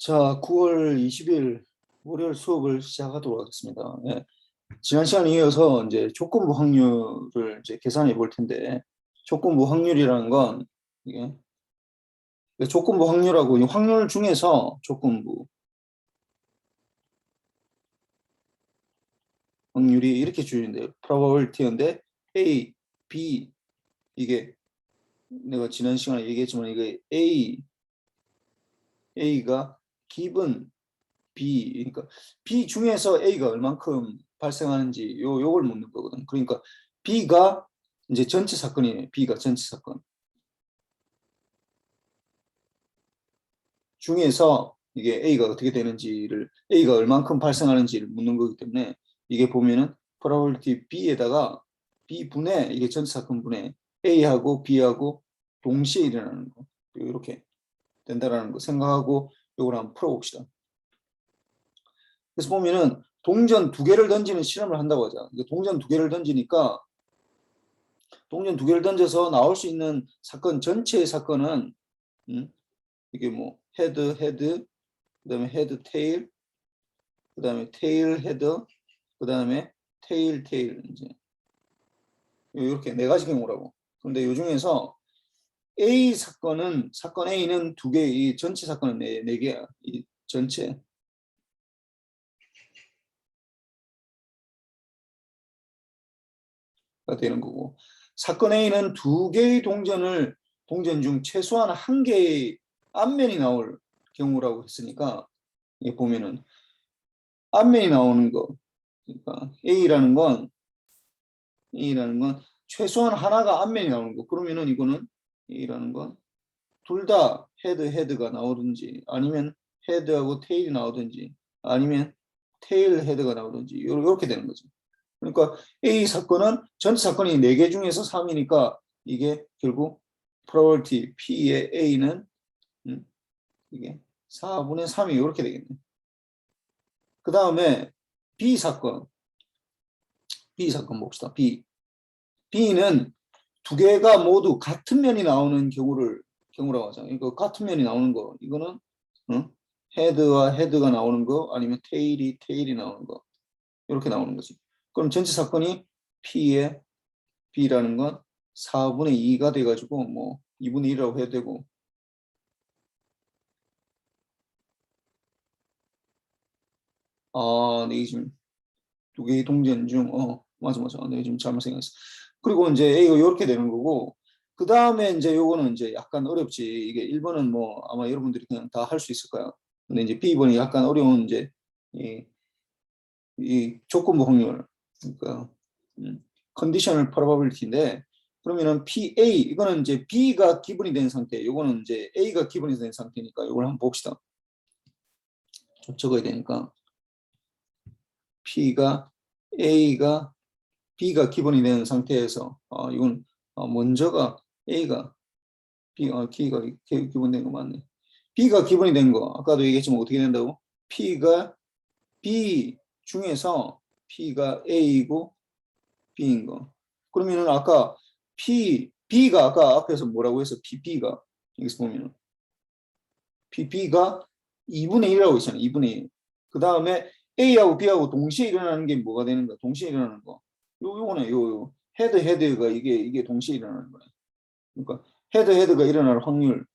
자, 9월 20일 월요일 수업을 시작하도록 하겠습니다. 예. 지난 시간에 이어서 이제 조건부 확률을 이제 계산해 볼 텐데, 조건부 확률이라는 건 이게 조건부 확률하고 이 확률 중에서 조건부 확률이 이렇게 줄인대요. probability인데 A, B 이게 내가 지난 시간에 얘기했지만 이게 A가 given B, 그러니까 B 중에서 A가 얼만큼 발생하는지 요걸 묻는 거거든. 그러니까 B가 이제 전체 사건이에요. B가 전체 사건 중에서 이게 A가 어떻게 되는지를 A가 얼만큼 발생하는지를 묻는 거기 때문에 이게 보면은 probability B에다가 B분의 이게 전체 사건 분의 A하고 B하고 동시에 일어나는 거 이렇게 된다라는 거 생각하고 요걸 한번 풀어봅시다. 그래서 보면은 동전 두 개를 던지는 실험을 한다고 하자. 동전 두 개를 던지니까 동전 두 개를 던져서 나올 수 있는 사건 전체의 사건은 이게 뭐 헤드, 그다음에 헤드 테일, 그다음에 테일 헤드, 그다음에 테일 이제 이렇게 네 가지 경우라고. 그런데 이 중에서 A 사건 A는 두 개, 이 전체 사건은 네 개야. 이 전체. 가 되는 거고, 사건 A는 두 개의 동전 중 최소한 한 개의 앞면이 나올 경우라고 했으니까 이게 보면은 앞면이 나오는 거, 그러니까 A라는 건 최소한 하나가 앞면이 나오는 거. 그러면은 이거는 A라는 건 둘 다 헤드가 나오든지 아니면 헤드하고 테일이 나오든지 아니면 테일 헤드가 나오든지 이렇게 되는 거죠. 그러니까 A 사건은 전체 사건이 4개 중에서 3이니까 이게 결국 probability P의 A는 이게 4분의 3이 이렇게 되겠네. 그 다음에 B 사건 봅시다. B는 두 개가 모두 같은 면이 나오는 경우라고 하잖아요. 이거 같은 면이 나오는 거, 이거는 헤드와 헤드가 나오는 거 아니면 테일이 나오는 거 이렇게 나오는 거지. 그럼 전체 사건이 P의 B라는 건 4분의 2가 돼가지고 뭐 2분의 1이라고 해도 되고, 내가 지금 두 개의 동전 중 맞아 내가 지금 잘못 생각했어. 그리고 이제 A가 이렇게 되는 거고, 그 다음에 이제 요거는 이제 약간 어렵지. 이게 1번은 뭐 아마 여러분들이 그냥 다 할 수 있을 거야. 근데 이제 B번이 약간 어려운 이제 이 조건부 확률, 그러니까 컨디셔널 프로바빌리티인데, 그러면은 PA 이거는 이제 B가 기본이 된 상태, 요거는 이제 A가 기본이 된 상태니까 이걸 한번 봅시다. 좀 적어야 되니까 A가 B가 기본이 된 상태에서 이건 먼저가 A가 B가 기본된 거 맞네. B가 기본이 된 거 아까도 얘기했지만 어떻게 된다고? P가 B 중에서 P가 A이고 B인 거. 그러면은 아까 B가 아까 앞에서 뭐라고 해서 PB가 여기서 보면은 PB가 2분의 1이라고 있잖아요. 2분의 1. 그 다음에 A하고 B하고 동시에 일어나는 게 뭐가 되는 거야? 동시에 일어나는 거. 요거는 요 헤드가 이게 동시에 일어나는 거야. 그러니까 헤드가 일어날 확률.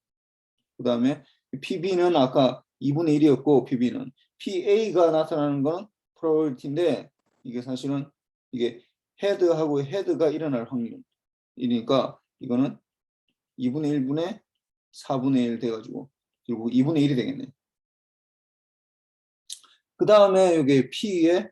그 다음에 PB는 아까 2분의 1이었고 PB는 PA가 나타나는 건 probability인데 이게 사실은 이게 헤드하고 헤드가 일어날 확률이니까 이거는 2분의 1분의 4분의 1 돼가지고 결국 2분의 1이 되겠네. 그 다음에 여기 P의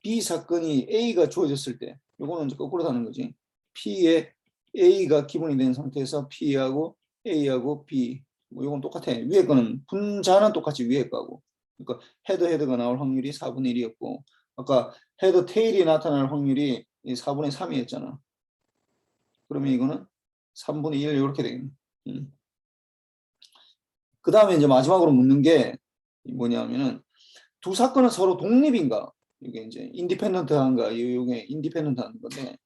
B 사건이 A가 주어졌을 때 요거는 이제 거꾸로 가는 거지. P의 A가 기본이 된 상태에서 P하고 A하고 B 뭐 이건 똑같아. 위에 거는 분자는 똑같이 위에 거고. 그러니까 헤드가 나올 확률이 4분의 1이었고 아까 헤드 테일이 나타날 확률이 4분의 3이었잖아. 그러면 이거는 3분의 1 이렇게 되겠네. 그 다음에 이제 마지막으로 묻는 게 뭐냐면은 두 사건은 서로 독립인가? 이게 이제 인디펜던트한가? 이게 인디펜던트한 건데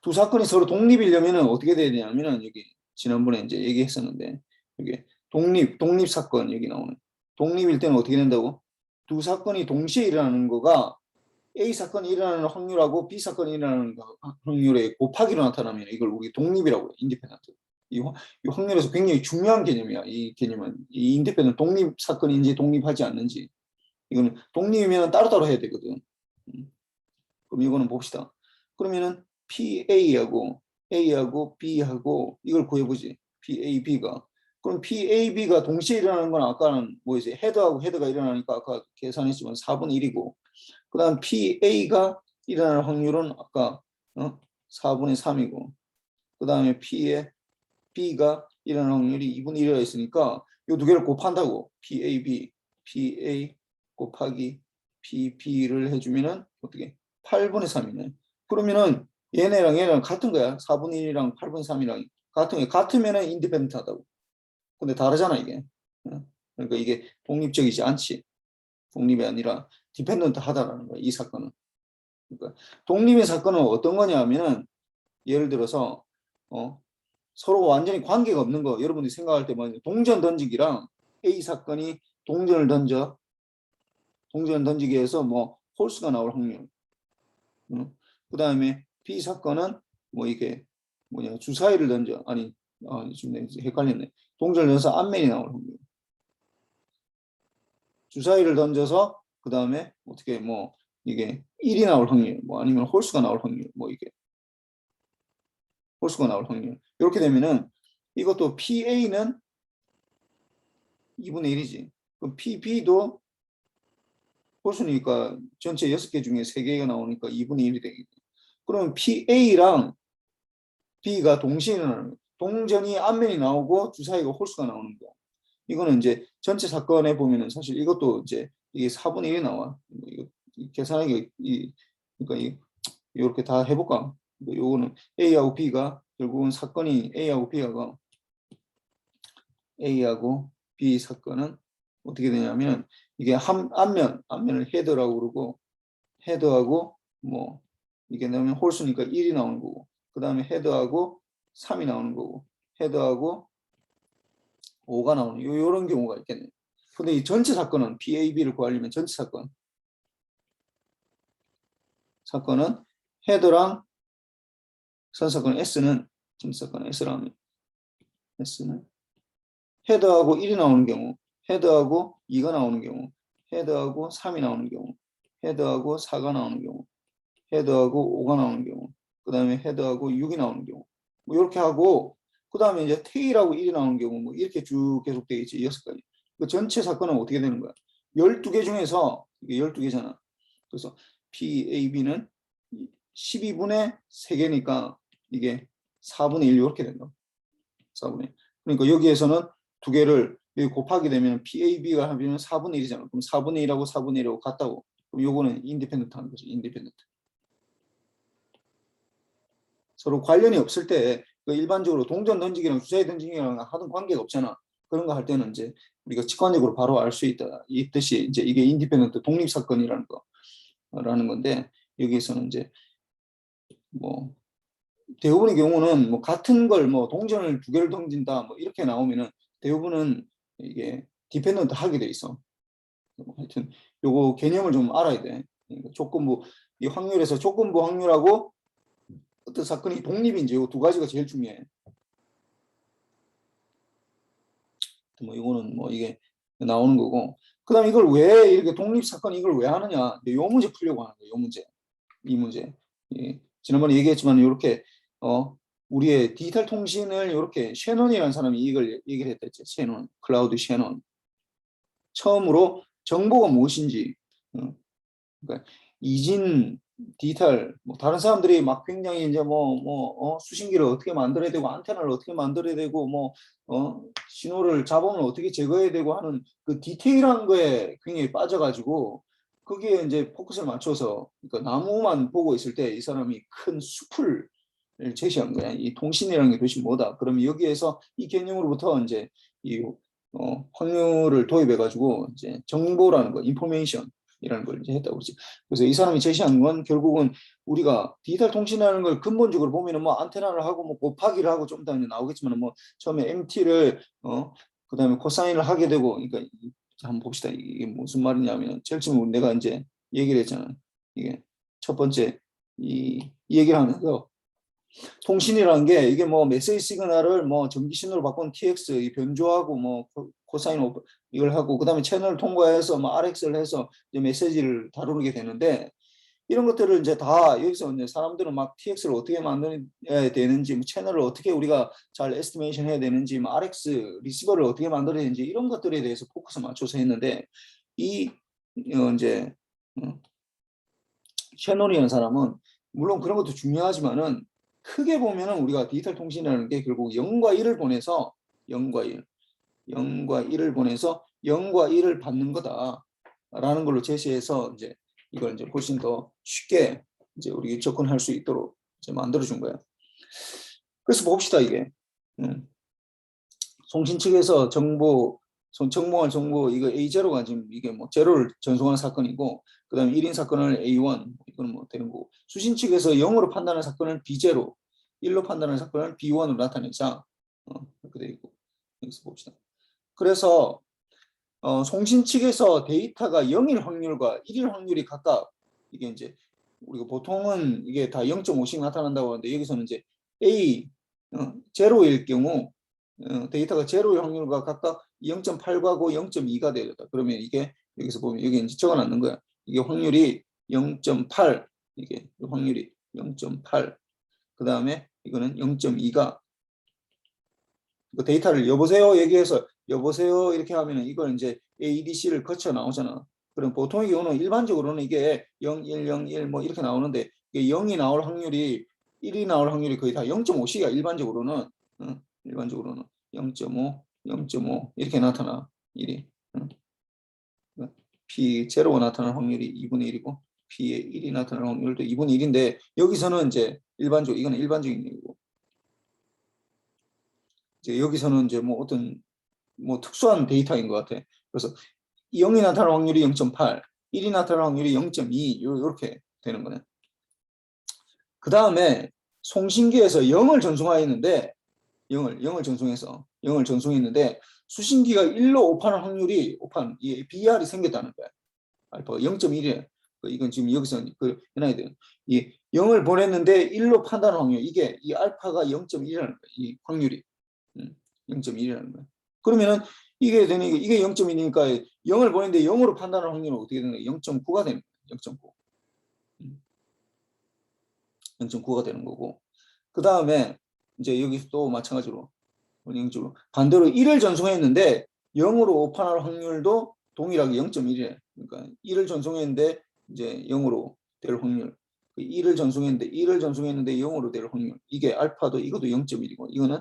두 사건이 서로 독립이려면은 어떻게 돼야 되냐면은 여기 지난번에 이제 얘기했었는데, 이게 독립 사건 여기 나오는. 독립일 때는 어떻게 된다고? 두 사건이 동시에 일어나는 거가 A 사건이 일어나는 확률하고 B 사건이 일어나는 확률의 곱하기로 나타나면 이걸 우리 독립이라고 해요. 인디펜던트. 이 확률에서 굉장히 중요한 개념이야. 이 개념은 이 인디펜던트 독립 사건인지 독립하지 않는지. 이거는 독립이면 따로따로 해야 되거든. 그럼 이거는 봅시다. 그러면은 PA하고 A하고 B하고 이걸 구해보지. PAB가. 그럼 PAB가 동시에 일어나는 건 아까는 뭐지? 헤드하고 헤드가 일어나니까 아까 계산했지만 4분의 1이고 그 다음 PA가 일어날 확률은 아까 4분의 3이고 그 다음에 B가 일어날 확률이 2분의 1이라 했으니까 이 두 개를 곱한다고. PA 곱하기 PB를 해주면은 어떻게 8분의 3이네. 그러면은 얘네랑 같은 거야. 4분의 1이랑 8분의 3이랑 같은 거야. 같으면은 인디펜던트하다고. 근데 다르잖아 이게. 그러니까 이게 독립적이지 않지. 독립이 아니라 디펜던트 하다라는 거야. 이 사건은. 그러니까 독립의 사건은 어떤 거냐면은 예를 들어서 서로 완전히 관계가 없는 거 여러분들이 생각할 때 뭐 동전 던지기랑 A 사건이 동전을 던지기에서 뭐 홀수가 나올 확률. 그 다음에 B 사건은 뭐 이게 뭐냐 주사위를 던져 아니 좀 헷갈렸네. 동전을 던져서 앞면이 나올 확률. 주사위를 던져서 그 다음에 어떻게 뭐 이게 1이 나올 확률 뭐 아니면 홀수가 나올 확률 뭐 이게 홀수가 나올 확률. 이렇게 되면은 이것도 PA는 2분의 1이지. 그럼 PB도 홀수니까 전체 6개 중에 3개가 나오니까 2분의 1이 되겠네. 그러면 PA랑 B가 동시에 일어나는 거예요. 동전이 앞면이 나오고 주사위가 홀수가 나오는 거. 이거는 이제 전체 사건에 보면은 사실 이것도 이제 이게 4분의 1이 나와. 이거 계산하기 그러니까 이렇게 다 해볼까? 요거는 A하고 B가 결국은 사건이 A하고 B 사건은 어떻게 되냐면 이게 앞면을 헤더라고 그러고 헤더하고 뭐 이게 넣으면 홀수니까 1이 나오는 거고 그 다음에 헤더하고 3이 나오는 거고 헤더하고 5가 나오는 요런 경우가 있겠네요. 근데 이 전체 사건은 PAB를 구하려면 전체 사건은 헤더랑 선사건 전체 사건 S라면 S는 헤더하고 1이 나오는 경우, 헤더하고 2가 나오는 경우, 헤더하고 3이 나오는 경우, 헤더하고 4가 나오는 경우, 헤더하고 5가 나오는 경우, 그 다음에 헤더하고 6이 나오는 경우, 뭐 이렇게 하고, 그 다음에 이제 테일하고 1이 나오는 경우, 뭐 이렇게 쭉 계속 되어 있지, 6가지. 그 전체 사건은 어떻게 되는 거야? 12개 중에서, 이게 12개잖아. 그래서 PAB는 12분의 3개니까 이게 4분의 1 이렇게 된다. 4분의 1. 그러니까 여기에서는 두 개를 여기 곱하게 되면 PAB가 하면 4분의 1이잖아. 그럼 4분의 1하고 4분의 1하고 같다고. 그럼 요거는 인디펜던트 하는 거죠. 인디펜던트. 서로 관련이 없을 때 일반적으로 동전 던지기랑 주사위 던지기랑 하던 관계가 없잖아. 그런 거 할 때는 이제 우리가 직관적으로 바로 알 수 있다. 이 뜻이 이제 이게 인디펜던트 독립 사건이라는 거라는 건데 여기에서는 이제 뭐 대부분의 경우는 뭐 같은 걸 뭐 동전을 2개를 던진다 뭐 이렇게 나오면은 대부분은 이게 디펜던트 하게 돼 있어. 하여튼 요거 개념을 좀 알아야 돼. 그러니까 조건부 이 확률에서 조건부 확률하고 어떤 사건이 독립인지 이 두 가지가 제일 중요해. 뭐 이거는 뭐 이게 나오는 거고. 그다음 이걸 왜 이렇게 독립 사건 이걸 왜 하느냐? 요 문제 풀려고 하는 거예요. 요 문제. 이 문제. 예. 지난번에 얘기했지만 이렇게 우리의 디지털 통신을 이렇게 셰넌이라는 사람이 이걸 얘기를 했댔죠. 셰넌, 클라우드 셰넌. 처음으로 정보가 무엇인지, 그러니까 이진 디지털, 뭐 다른 사람들이 막 굉장히 이제 수신기를 어떻게 만들어야 되고 안테나를 어떻게 만들어야 되고 신호를 잡으면 어떻게 제거해야 되고 하는 그 디테일한 거에 굉장히 빠져가지고 거기에 이제 포커스를 맞춰서 그러니까 나무만 보고 있을 때 이 사람이 큰 숲을 제시한 거야. 이 통신이라는 게 도대체 뭐다. 그러면 여기에서 이 개념으로부터 이제 이 확률을 도입해가지고 이제 정보라는 거, 인포메이션 이라는 걸 이제 했다고 그러지. 그래서 이 사람이 제시한 건 결국은 우리가 디지털 통신이라는 걸 근본적으로 보면은 뭐 안테나를 하고 뭐 곱하기를 하고 좀 이따 나오겠지만 뭐 처음에 MT를 그다음에 코사인을 하게 되고 그러니까 한번 봅시다. 이게 무슨 말이냐면 제일 처음 내가 이제 얘기를 했잖아. 이게 첫 번째 이 얘기를 하면서 통신이라는 게 이게 뭐 메시지 시그널을 뭐 전기 신호로 바꾼 TX 이 변조하고 뭐 코사인 오프 이걸 하고 그다음에 채널을 통과해서 뭐 RX를 해서 이제 메시지를 다루게 되는데 이런 것들을 이제 다 여기서 이제 사람들은 막 TX를 어떻게 만들어야 되는지 뭐 채널을 어떻게 우리가 잘 에스티메이션 해야 되는지 뭐 RX 리시버를 어떻게 만들어야 되는지 이런 것들에 대해서 포커스 맞춰서 했는데 이 이제 셰논이라는 사람은 물론 그런 것도 중요하지만은 크게 보면은 우리가 디지털 통신이라는 게 결국 0과 1을 보내서 0과 1, 0과 1을 보내서 0과 1을 받는 거다라는 걸로 제시해서 이제 이걸 이제 훨씬 더 쉽게 이제 우리 접근할 수 있도록 이제 만들어 준 거예요. 그래서 봅시다 이게 송신 측에서 정보할 정보 이거 A0가 지금 이게 뭐 제로를 전송하는 사건이고 그다음에 1인 사건을 A1 이거는 뭐 되는 거고 수신 측에서 0으로 판단하는 사건을 B0 1로 판단하는 사건을 B1으로 나타내자 이렇게 돼 있고 여기서 봅시다. 그래서 송신 측에서 데이터가 0일 확률과 1일 확률이 각각 이게 이제 우리가 보통은 이게 다 0.5씩 나타난다고 하는데 여기서는 이제 A 제로일 경우 데이터가 제로일 확률과 각각 0.8과고 0.2가 되었다. 그러면 이게 여기서 보면 여기 이제 적어놨는 거야. 이게 확률이 0.8 이게 확률이 0.8 그 다음에 이거는 0.2가 데이터를 여보세요 얘기해서 여보세요 이렇게 하면은 이걸 이제 ADC를 거쳐 나오잖아. 그럼 보통의 경우는 일반적으로는 이게 0, 1, 0, 1 뭐 이렇게 나오는데 이게 0이 나올 확률이 1이 나올 확률이 거의 다 0.5씩이야 일반적으로는. 일반적으로는 0.5, 0.5 이렇게 나타나 1이. P0가 나타날 확률이 2분의 1이고 P의 1이 나타날 확률도 2분의 1인데 여기서는 이제 일반적 이거는 일반적인 얘기고 이제 여기서는 이제 뭐 어떤 뭐 특수한 데이터인 것 같아. 그래서 0이 나타날 확률이 0.8, 1이 나타날 확률이 0.2 이렇게 되는 거네. 그 다음에 송신기에서 0을 전송하였는데 0을 전송했는데 수신기가 1로 오판할 확률이 이 BR이 생겼다는 거야. 알파가 0.1이래. 이건 지금 여기서 해놔야 돼요. 이 0을 보냈는데 1로 판단할 확률 이게 이 알파가 0.1이라는 거야. 이 확률이 0.1이라는 거야. 그러면은 이게 되는 이게 0.1이니까 0을 보냈는데 0으로 판단할 확률은 어떻게 되는 거야? 0.9가 되는 거야. 0.9. 0.9가 되는 거고. 그 다음에 이제 여기서 또 마찬가지로 반대로 1을 전송했는데 0으로 오판할 확률도 동일하게 0.1이래. 그러니까 1을 전송했는데 이제 0으로 될 확률. 1을 전송했는데 0으로 될 확률. 이게 알파도 이것도 0.1이고 이거는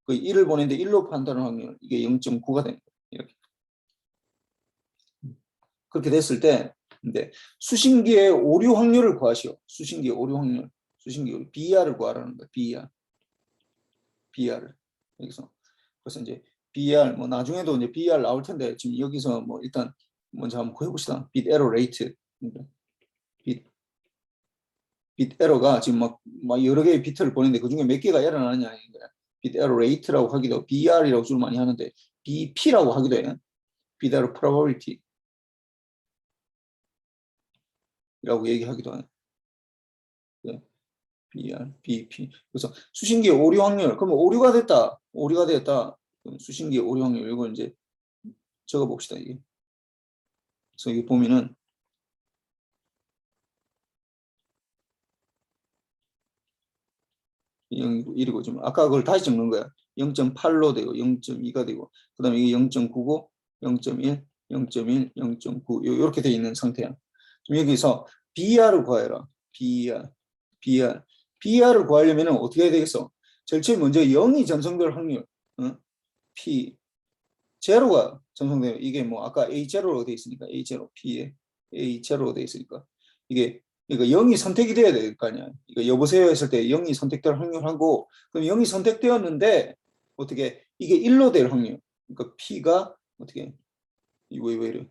그 1을 보냈는데 1로 판단할 확률. 이게 0.9가 되는 거예요. 이렇게. 그렇게 됐을 때 근데 수신기의 오류 확률을 구하시오. 수신기의 오류 확률. 수신기 오류 BR을 구하라는 거예요. BR을. 여기서. 그래서 이제 BR 뭐 나중에도 이제 BR 나올 텐데 지금 여기서 뭐 일단 먼저 한번 구해봅시다. 빗 에러 레이트. 빗 에러가 지금 막 여러 개의 비트를 보내는데 그 중에 몇 개가 에러 나느냐. 빗 에러 레이트라고 하기도 BR이라고 주로 많이 하는데 BP라고 하기도 해. 빗 에러 프로버빌티 라고 얘기하기도 해. 네. BR, BP. 그래서 수신기의 오류 확률. 그러면 오류가 됐다. 수신기의 오류 확률. 이걸 이제 적어봅시다. 이게. 그래서 여기 보면은 이리고 지금 아까 그걸 다시 적는 거야. 0.8로 되고 0.2가 되고 그다음에 이게 0.9고 0.1, 0.1, 0.9 이렇게 돼 있는 상태야. 지금 여기서 BR을 구해라. BR을 구하려면 어떻게 해야 되겠어? 제일 처음 먼저 0이 전송될 확률. P 제로가 전송되면 이게 뭐 아까 A0로 돼 있으니까 A0 P에 A0로 돼 있으니까 이게 그러니까 0이 선택이 돼야 될 거 아니야. 이거 여보세요 했을 때 0이 선택될 확률하고 그럼 0이 선택되었는데 어떻게 이게 1로 될 확률. 그러니까 P가 어떻게 왜 이래?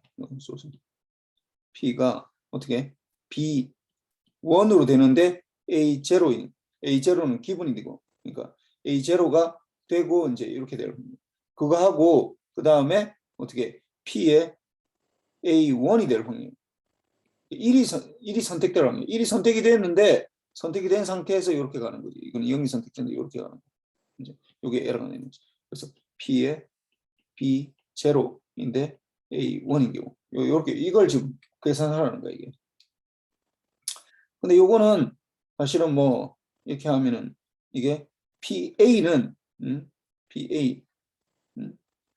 P가 어떻게 B1으로 되는데 A0는 기분이 되고, 그러니까 A0가 되고 이제 이렇게 되는 겁니다. 그거 하고 그 다음에 어떻게 P의 A1이 될 확률. 1이 선택될 확률. 1이 선택이 됐는데 선택이 된 상태에서 이렇게 가는 거지. 이건 0이 선택됐는데 이렇게 가는 거. 이제 이게 에러가 되는 거지. 그래서 P의 B0인데 A1인 경우. 이렇게 이걸 지금 계산하라는 거야, 이게. 근데 요거는 사실은 뭐 이렇게 하면은 이게 PA는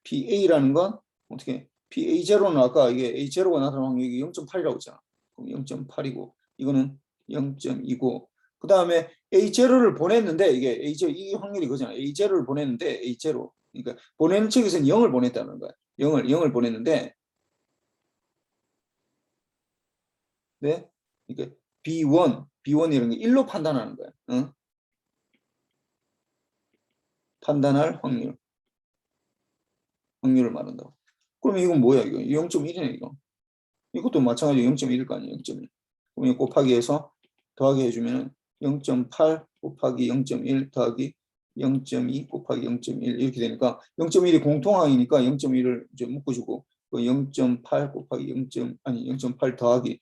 PA라는 건 어떻게 PA0는 아까 이게 A0가 나타나는 확률이 0.8이라고 했잖아. 그럼 0.8이고 이거는 0.2고 그 다음에 A0를 보냈는데 이게 A0 이 확률이 그잖아. A0를 보냈는데 A0 그러니까 보내는 측에서는 0을 보냈다는 거야. 0을 보냈는데 네? 그러니까 B1이라는 게 1로 판단하는 거야. 응? 판단할 확률을 말한다고. 그럼 이건 뭐야 이거? 0.1이네 이거. 이것도 마찬가지로 0.1일 거 아니에요. 0.1. 그럼 이거 곱하기 해서 더하기 해주면 0.8 곱하기 0.1 더하기 0.2 곱하기 0.1 이렇게 되니까 0.1이 공통항이니까 0.1을 이제 묶어주고 0.8 곱하기 0.8 더하기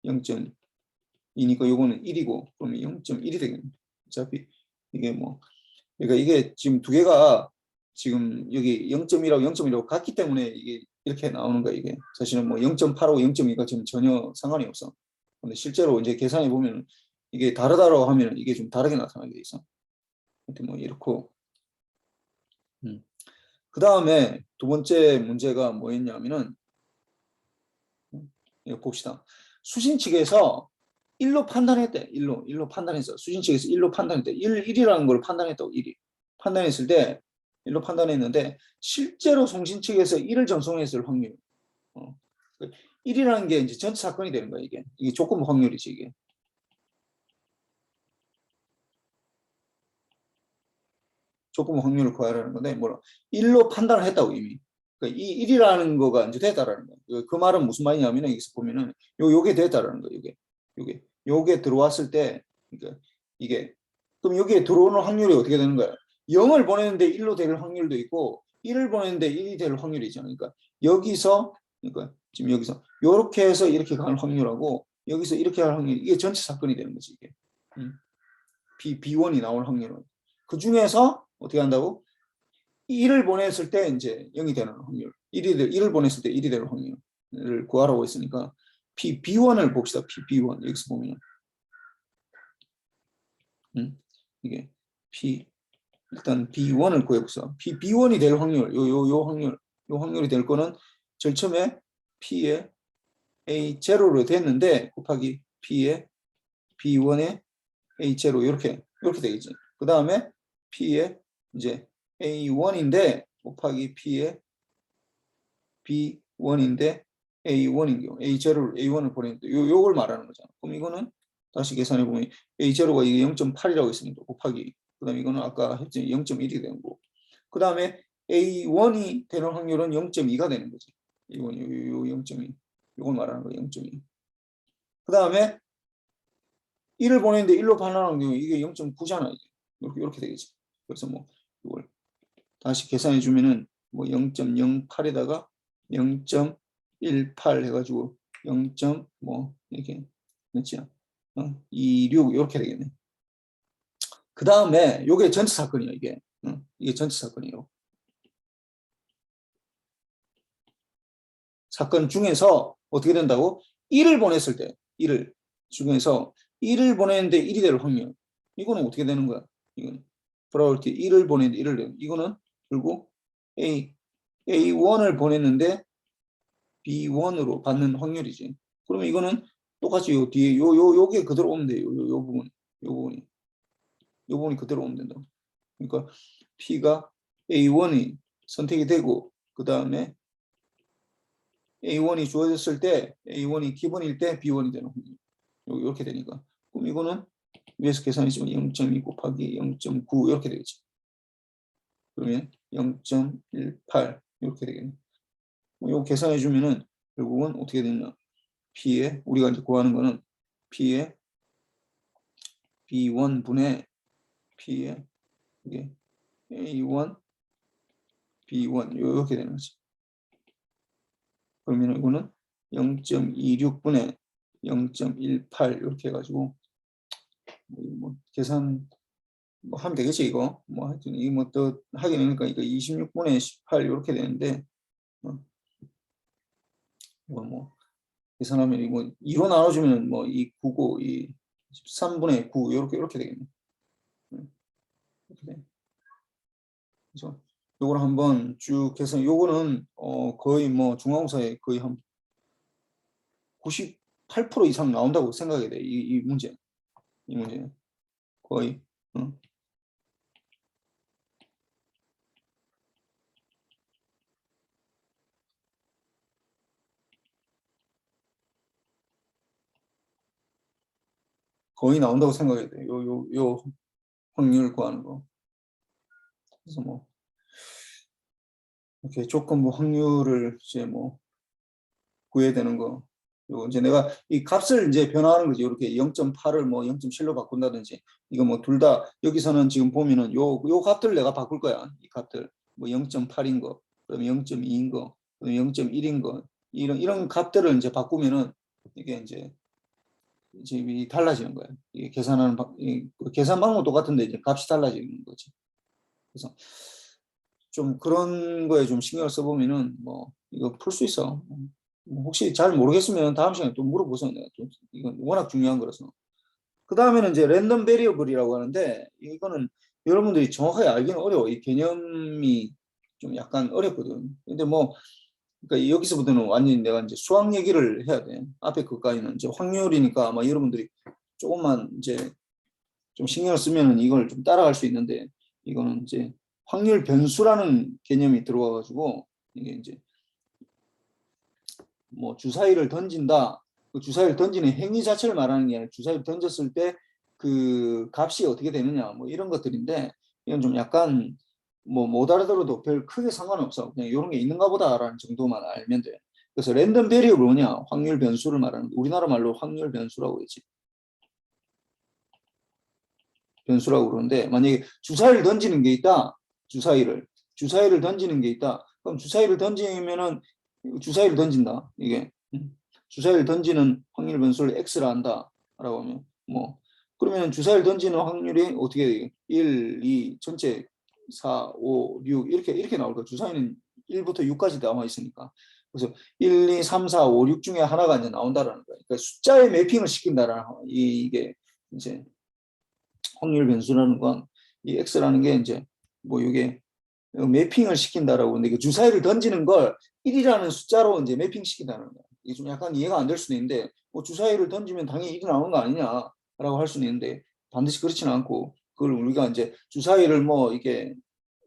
0.2니까 요거는 1이고 그러면 0.1이 되겠네. 어차피 이게 뭐 그러니까 이게 지금 두 개가 지금 여기 0.1하고 0.1하고 같기 때문에 이게 이렇게 나오는 거야, 이게. 사실은 뭐 0.8하고 0.2가 지금 전혀 상관이 없어. 근데 실제로 이제 계산해 보면 이게 다르다고 하면 이게 좀 다르게 나타나게 돼 있어. 하여튼 뭐 이렇고. 그 다음에 두 번째 문제가 뭐였냐면은, 이거 봅시다. 수신 측에서 1로 판단했대. 1로 판단했어. 수신 측에서 1로 판단했대. 1이라는 걸 판단했다고, 1이. 판단했을 때, 1로 판단했는데, 실제로 송신 측에서 1을 전송했을 확률. 1이라는 게 이제 전체 사건이 되는 거야, 이게. 이게 조건 확률이지, 이게. 조건 확률을 구하라는 건데, 뭐라. 1로 판단을 했다고, 이미. 그러니까 이 1이라는 거가 이제 됐다라는 거야. 그 말은 무슨 말이냐면, 여기서 보면은, 요게 됐다라는 거야, 요게 들어왔을 때, 그러니까 이게, 그럼 여기에 들어오는 확률이 어떻게 되는 거야? 0을 보내는데 1로 될 확률도 있고, 1을 보내는데 1이 될 확률이 있잖아. 그러니까 여기서, 그러니까 지금 여기서, 요렇게 해서 이렇게 갈 확률하고, 여기서 이렇게 할 확률, 이게 전체 사건이 되는 거지, 이게. B1이 나올 확률은. 그 중에서 어떻게 한다고? 1을 보냈을 때 이제 0이 되는 확률. 1을 보냈을 때 1이 되는 확률을 구하라고 했으니까, B1을 봅시다. B1. 여기서 보면. 이게 일단 B1을 구해보자. B1이 될 확률, 요 확률이 될 거는 제일 처음에 P의 A0로 됐는데 곱하기 P의 B1의 A0 이렇게 되겠지. 그 다음에 P의 이제 A1인데 곱하기 P의 B1인데 A1인 경우 A1을 보내는데 요걸 말하는 거잖아. 그럼 이거는 다시 계산해 보면 A0가 이게 0.8이라고 했으니까 곱하기 그 다음에 이거는 아까 했더니 0.1이 되는 거고 그 다음에 A1이 되는 확률은 0.2가 되는 거지. 이건 요 0.2 이걸 말하는 거예요. 0.2. 그 다음에 1을 보내는데 1로 반환하는 경우 이게 0.9잖아. 이렇게 되겠지. 그래서 뭐 이걸 다시 계산해 주면은 뭐 0.08에다가 0.18 해가지고 0. 뭐 이렇게 몇이야? 26 이렇게 되겠네. 그 다음에 요게 전체 사건이야 이게. 이게 전체 사건이에요. 사건 중에서 어떻게 된다고? 1을 보냈을 때 1을 중에서 1을 보내는데 1이 될 확률. 이거는 어떻게 되는 거야? 이건 프로버티 1을 보내는데 1을 되는. 이거는 결국 A1을 보냈는데 B1으로 받는 확률이지. 그러면 이거는 똑같이 요 뒤에 요게 그대로 오면 돼요. 요 부분이 그대로 오면 된다. 그러니까 P가 A1이 선택이 되고 그 다음에 A1이 주어졌을 때 A1이 기본일 때 B1이 되는 확률. 이렇게 되니까. 그럼 이거는 위에서 계산했지만 0.2 곱하기 0.9 이렇게 되겠지. 그러면 0.18 이렇게 되겠네. 이거 계산해 주면은 결국은 어떻게 되냐? P에 우리가 이제 구하는 거는 P에 B1 분의 P에 이게 A1 B1 이렇게 되는 거지. 그러면 이거는 0.26분의 0.18 이렇게 해가지고 뭐 계산 뭐 하면 되겠지 이거. 뭐 하여튼 이거 뭐 또 하게 되니까 이거 26분의 18 이렇게 되는데 뭐 계산하면 이거 2로 나눠주면 뭐 이 9고 이 13분의 9 이렇게 되겠네. 이렇게 돼. 그래서 요걸 한번 쭉 해서 요거는 거의 뭐 중간고사에 거의 한 98% 이상 나온다고 생각이 돼. 이 문제. 이 문제. 거의. 거의 나온다고 생각이 돼. 요 확률 구하는 거. 그래서 뭐 이렇게 조건부 확률을 이제 뭐 구해야 되는 거. 요 이제 내가 이 값을 이제 변화하는 거지. 이렇게 0.8을 뭐 0.7로 바꾼다든지. 이거 뭐 둘 다 여기서는 지금 보면은 요 값들 내가 바꿀 거야. 이 값들. 뭐 0.8인 거, 그다음에 0.2인 거, 그다음에 0.1인 거. 이런 값들을 이제 바꾸면은 이게 이제 이 달라지는 거예요. 이게 계산하는 계산 방법 똑같은데 이제 값이 달라지는 거지. 그래서 좀 그런 거에 좀 신경을 써보면은 뭐 이거 풀 수 있어. 뭐 혹시 잘 모르겠으면 다음 시간에 또 물어보세요. 내가 또 이건 워낙 중요한 거라서. 그 다음에는 이제 랜덤 베리어블이라고 하는데 이거는 여러분들이 정확하게 알기는 어려워. 이 개념이 좀 약간 어렵거든. 근데 뭐 그러니까 여기서부터는 완전히 내가 이제 수학 얘기를 해야 돼. 앞에 그까지는 이제 확률이니까 아마 여러분들이 조금만 이제 좀 신경을 쓰면은 이걸 좀 따라갈 수 있는데 이거는 이제 확률 변수라는 개념이 들어와 가지고 이게 이제 뭐 주사위를 던진다. 그 주사위를 던지는 행위 자체를 말하는 게 아니라 주사위를 던졌을 때 그 값이 어떻게 되느냐 뭐 이런 것들인데 이건 좀 약간 뭐 못 알아들어도 별 크게 상관없어. 그냥 이런 게 있는가 보다라는 정도만 알면 돼. 그래서 랜덤 베리어블 뭐냐? 확률 변수를 말하는 우리나라 말로 확률 변수라고 했지. 변수라고 그러는데 만약에 주사위를 던지는 게 있다. 주사위를 던지는 게 있다. 그럼 주사위를 던지면은 주사위를 던진다. 이게 주사위를 던지는 확률 변수를 x라 한다라고 하면 뭐 그러면 주사위를 던지는 확률이 어떻게 돼요? 1, 2 전체 4, 5, 6 이렇게 나올 거야. 주사위는 1부터 6까지 나와 있으니까. 그래서 1, 2, 3, 4, 5, 6 중에 하나가 이제 나온다라는 거야. 그러니까 숫자에 매핑을 시킨다라는 이게 이제 확률 변수라는 건 이 x라는 게 이제 뭐 이게 매핑을 시킨다라고 근데 그 주사위를 던지는 걸 1이라는 숫자로 이제 매핑 시킨다는 거야. 이게 좀 약간 이해가 안 될 수도 있는데 뭐 주사위를 던지면 당연히 1이 나오는 거 아니냐라고 할 수는 있는데 반드시 그렇지는 않고 그걸 우리가 이제 주사위를 뭐 이게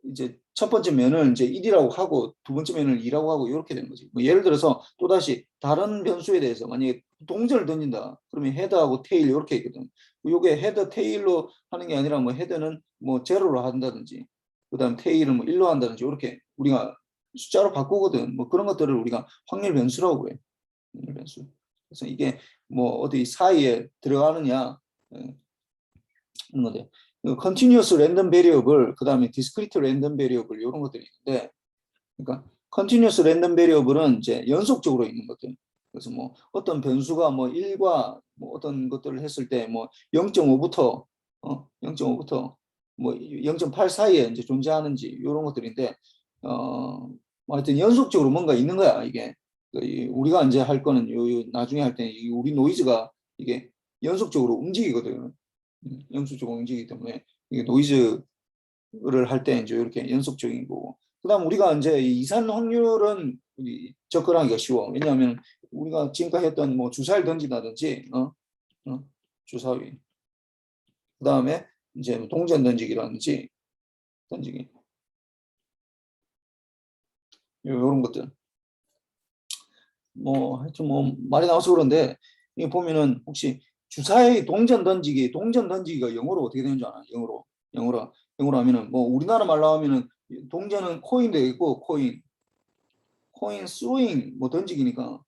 이제 첫 번째 면을 이제 1이라고 하고 두 번째 면을 2라고 하고 이렇게 되는 거지. 뭐 예를 들어서 또다시 다른 변수에 대해서 만약에 동전을 던진다. 그러면 헤드하고 테일 이렇게 있거든. 이게 헤드 테일로 하는 게 아니라 뭐 헤드는 뭐 제로로 한다든지 그다음 테일은 뭐 1로 한다든지 이렇게 우리가 숫자로 바꾸거든. 뭐 그런 것들을 우리가 확률 변수라고 해. 확률 변수. 그래서 이게 뭐 어디 사이에 들어가느냐 하는 건데 continuous random variable 그다음에 discrete random variable 이런 것들이 있는데 그러니까 continuous random variable은 이제 연속적으로 있는 것들. 그래서 뭐 어떤 변수가 뭐 1과 뭐 어떤 것들을 했을 때 뭐 0.5부터 0.5부터 뭐 0.8 사이에 이제 존재하는지 이런 것들인데 뭐 하여튼 연속적으로 뭔가 있는 거야 이게. 우리가 이제 할 거는 나중에 할 때 우리 노이즈가 이게 연속적으로 움직이거든. 연속적으로 움직이기 때문에 이게 노이즈를 할 때 이제 이렇게 연속적인 거고. 그다음 우리가 이제 이산 확률은 접근하기가 쉬워. 왜냐하면 우리가 지금까지 했던 뭐 주사를 던진다든지 주사위. 그다음에 이제 동전 던지기라든지 던지기 이런 것들. 뭐 하여튼 뭐 말이 나와서 그런데 이게 보면은 혹시 주사위 동전 던지기가 영어로 어떻게 되는 줄 알아? 영어로 하면은 뭐 우리나라 말로 하면은 동전은 코인 되어 있고 코인 스윙 뭐 던지기니까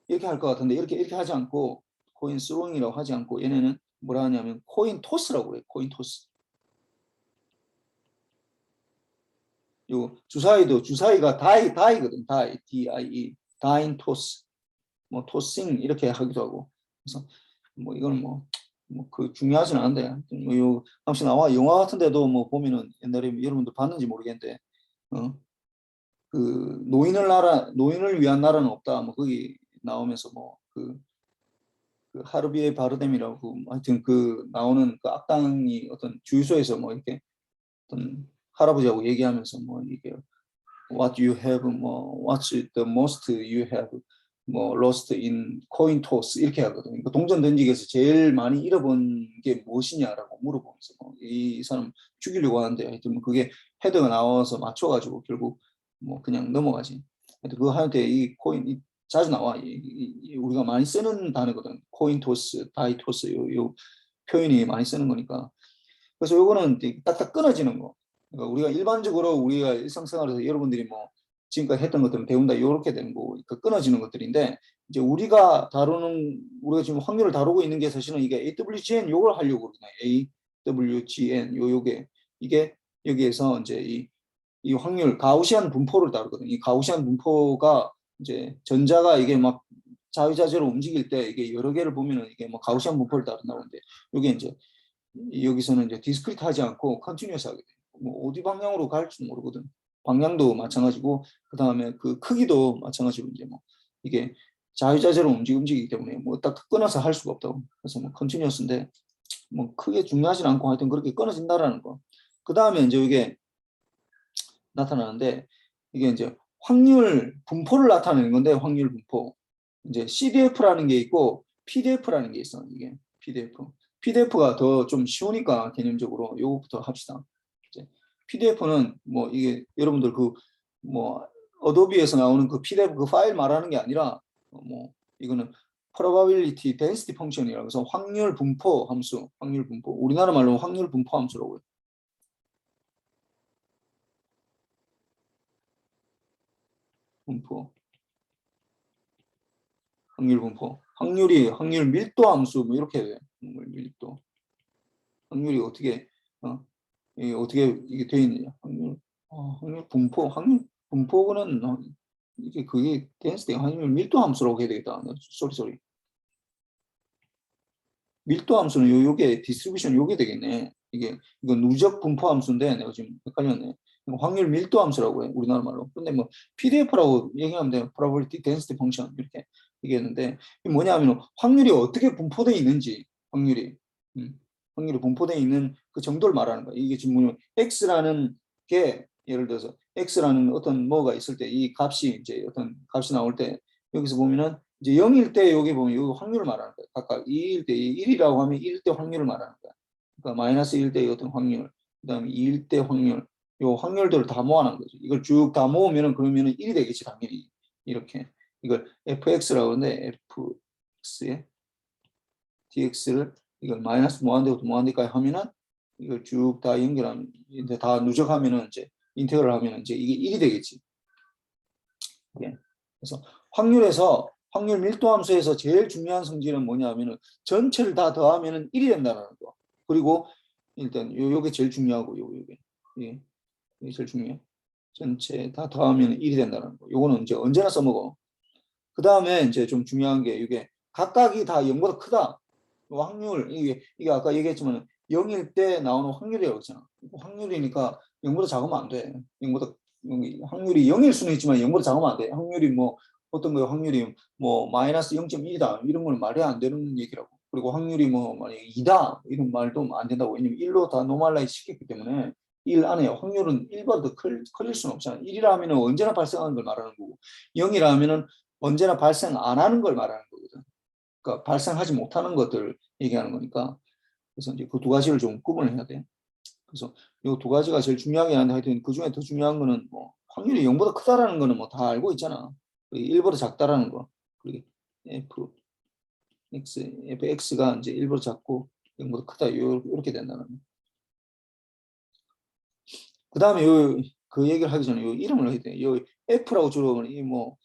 이렇게 할 것 같은데 이렇게 하지 않고 코인 스롱이라고 하지 않고 얘네는 뭐라 하냐면 코인 토스라고 그래요. 코인 토스. 요 주사위가 다이거든. DIE. 다인 토스. 뭐 토싱 이렇게 하기도 하고. 그래서 뭐 이거는 뭐 그 중요하진 않은데 뭐요 혹시 영화 같은 데도 뭐 보면은 옛날에 여러분들 봤는지 모르겠는데 그 노인을 위한 나라는 없다. 뭐 거기 나오면서 그 하르비에 바르뎀이라고 하여튼 그 나오는 그 악당이 어떤 주유소에서 뭐 이렇게 어떤 할아버지하고 얘기하면서 뭐 이게 what you have 뭐 what's the most you have 뭐 lost in coin toss 이렇게 하거든요. 그러니까 동전 던지기에서 제일 많이 잃어본 게 무엇이냐라고 물어보면서 이 사람 죽이려고 하는데 하여튼 그게 헤드가 나와서 맞춰가지고 결국 뭐 그냥 넘어가지. 그거 할 때 이 코인 자주 나와. 우리가 많이 쓰는 단어거든. 코인 토스, 다이 토스 요 표현이 많이 쓰는 거니까. 그래서 요거는 딱딱 끊어지는 거. 그러니까 우리가 일반적으로 우리가 일상생활에서 여러분들이 뭐 지금까지 했던 것들은 배운다 이렇게 되는 거, 그러니까 끊어지는 것들인데 이제 우리가 지금 확률을 다루고 있는 게 사실은 이게 AWGN 요걸 하려고 그러잖아요. AWGN 요게 이게 여기에서 이제 이 확률 가우시안 분포를 다루거든요. 이 가우시안 분포가 이제 전자가 이게 막 자유자재로 움직일 때 이게 여러 개를 보면은 이게 뭐 가우시안 분포를 다룬다고 하는데 이게 이제 여기서는 이제 디스크리트 하지 않고 컨티뉴어스 하게 돼요. 뭐 어디 방향으로 갈지 모르거든. 방향도 마찬가지고 그 다음에 그 크기도 마찬가지로 이제 뭐 이게 자유자재로 움직이기 때문에 뭐 딱 끊어서 할 수가 없다고. 그래서 뭐 컨티뉴어스인데 뭐 크게 중요하진 않고 하여튼 그렇게 끊어진다라는 거. 그 다음에 이제 이게 나타나는데 이게 이제 확률 분포를 나타내는 건데 확률 분포. 이제 CDF라는 게 있고 PDF라는 게 있어. 이게 PDF. PDF가 더 좀 쉬우니까 개념적으로 요거부터 합시다. 이제 PDF는 뭐 이게 여러분들 그 뭐 어도비에서 나오는 그 PDF 그 파일 말하는 게 아니라 뭐 이거는 probability density 펑션이라고 해서 확률 분포 함수, 확률 분포. 우리나라 말로 확률 분포 함수라고 해요. 분포. 확률 분포. 확률 밀도 함수 뭐 이렇게 돼. 밀도. 확률이 어떻게 이게 어떻게 이게 돼 있느냐. 확률 분포는 이게 그게 density 확률 밀도 함수라고 해야 되겠다. 소리. 밀도 함수는 요게 디스트리뷰션 요게 되겠네. 이거 누적 분포 함수인데 내가 지금 헷갈렸네. 확률 밀도 함수라고 해 우리나라 말로. 근데 뭐 PDF라고 얘기하면 돼요. probability density function 이렇게 얘기했는데 이게 뭐냐면 확률이 어떻게 분포되어 있는지 음, 확률이 분포되어 있는 그 정도를 말하는 거야. 이게 지금 뭐냐면 x라는 게 예를 들어서 x라는 어떤 뭐가 있을 때 이 값이 이제 어떤 값이 나올 때 여기서 보면은 이제 0일 때 여기 보면 이 확률을 말하는 거예요. 각각 2일 때 1이라고 하면 1일 때 확률을 말하는 거야. 그러니까 마이너스 1대 어떤 확률, 그다음에 2일 때 확률, 요 확률들을 다 모아놓은 거죠. 이걸 쭉 다 모으면은 그러면은 1이 되겠지 당연히 이렇게 이걸 fx라고 하는데 fx에 dx를 이걸 마이너스 무한대부터 무한대까지 하면은 이걸 쭉 다 연결하면 이제 다 누적하면은 이제 인테그럴 하면은 이제 이게 1이 되겠지. 예. 그래서 확률 밀도 함수에서 제일 중요한 성질은 뭐냐면은 전체를 다 더하면은 1이 된다는 거. 그리고 일단 요게 제일 중요하고 요게 예. 이게 제일 중요해. 전체 다 더하면 1이 된다는 거. 요거는 이제 언제나 써먹어. 그 다음에 이제 좀 중요한 게 이게 각각이 다 0보다 크다. 확률 이게 아까 얘기했지만 0일 때 나오는 확률이라고 했잖아. 확률이니까 0보다 작으면 안 돼. 0보다 확률이 0일 수는 있지만 0보다 작으면 안 돼. 확률이 뭐 어떤 거예요? 확률이 뭐 마이너스 0.1이다. 이런 건 말이 안 되는 얘기라고. 그리고 확률이 뭐 만약에 2다. 이런 말도 안 된다고. 왜냐면 1로 다 노멀라이즈 시켰기 때문에 1 안에 확률은 1보다 더 클 수는 없잖아. 1이라 하면 언제나 발생하는 걸 말하는 거고 0이라 하면은 언제나 발생 안 하는 걸 말하는 거거든. 그러니까 발생하지 못하는 것들을 얘기하는 거니까. 그래서 이제 그 두 가지를 좀 구분을 해야 돼. 그래서 이 두 가지가 제일 중요하긴 한데 하여튼 그 중에 더 중요한 거는 뭐 확률이 0보다 크다라는 거는 뭐 다 알고 있잖아. 1보다 작다라는 거. 그리고 fx가 이제 1보다 작고 0보다 크다 이렇게 된다는 거. 그 다음에 그 얘기를 하기 전에 요 이름을 해야 돼. 요 f라고 주로 이뭐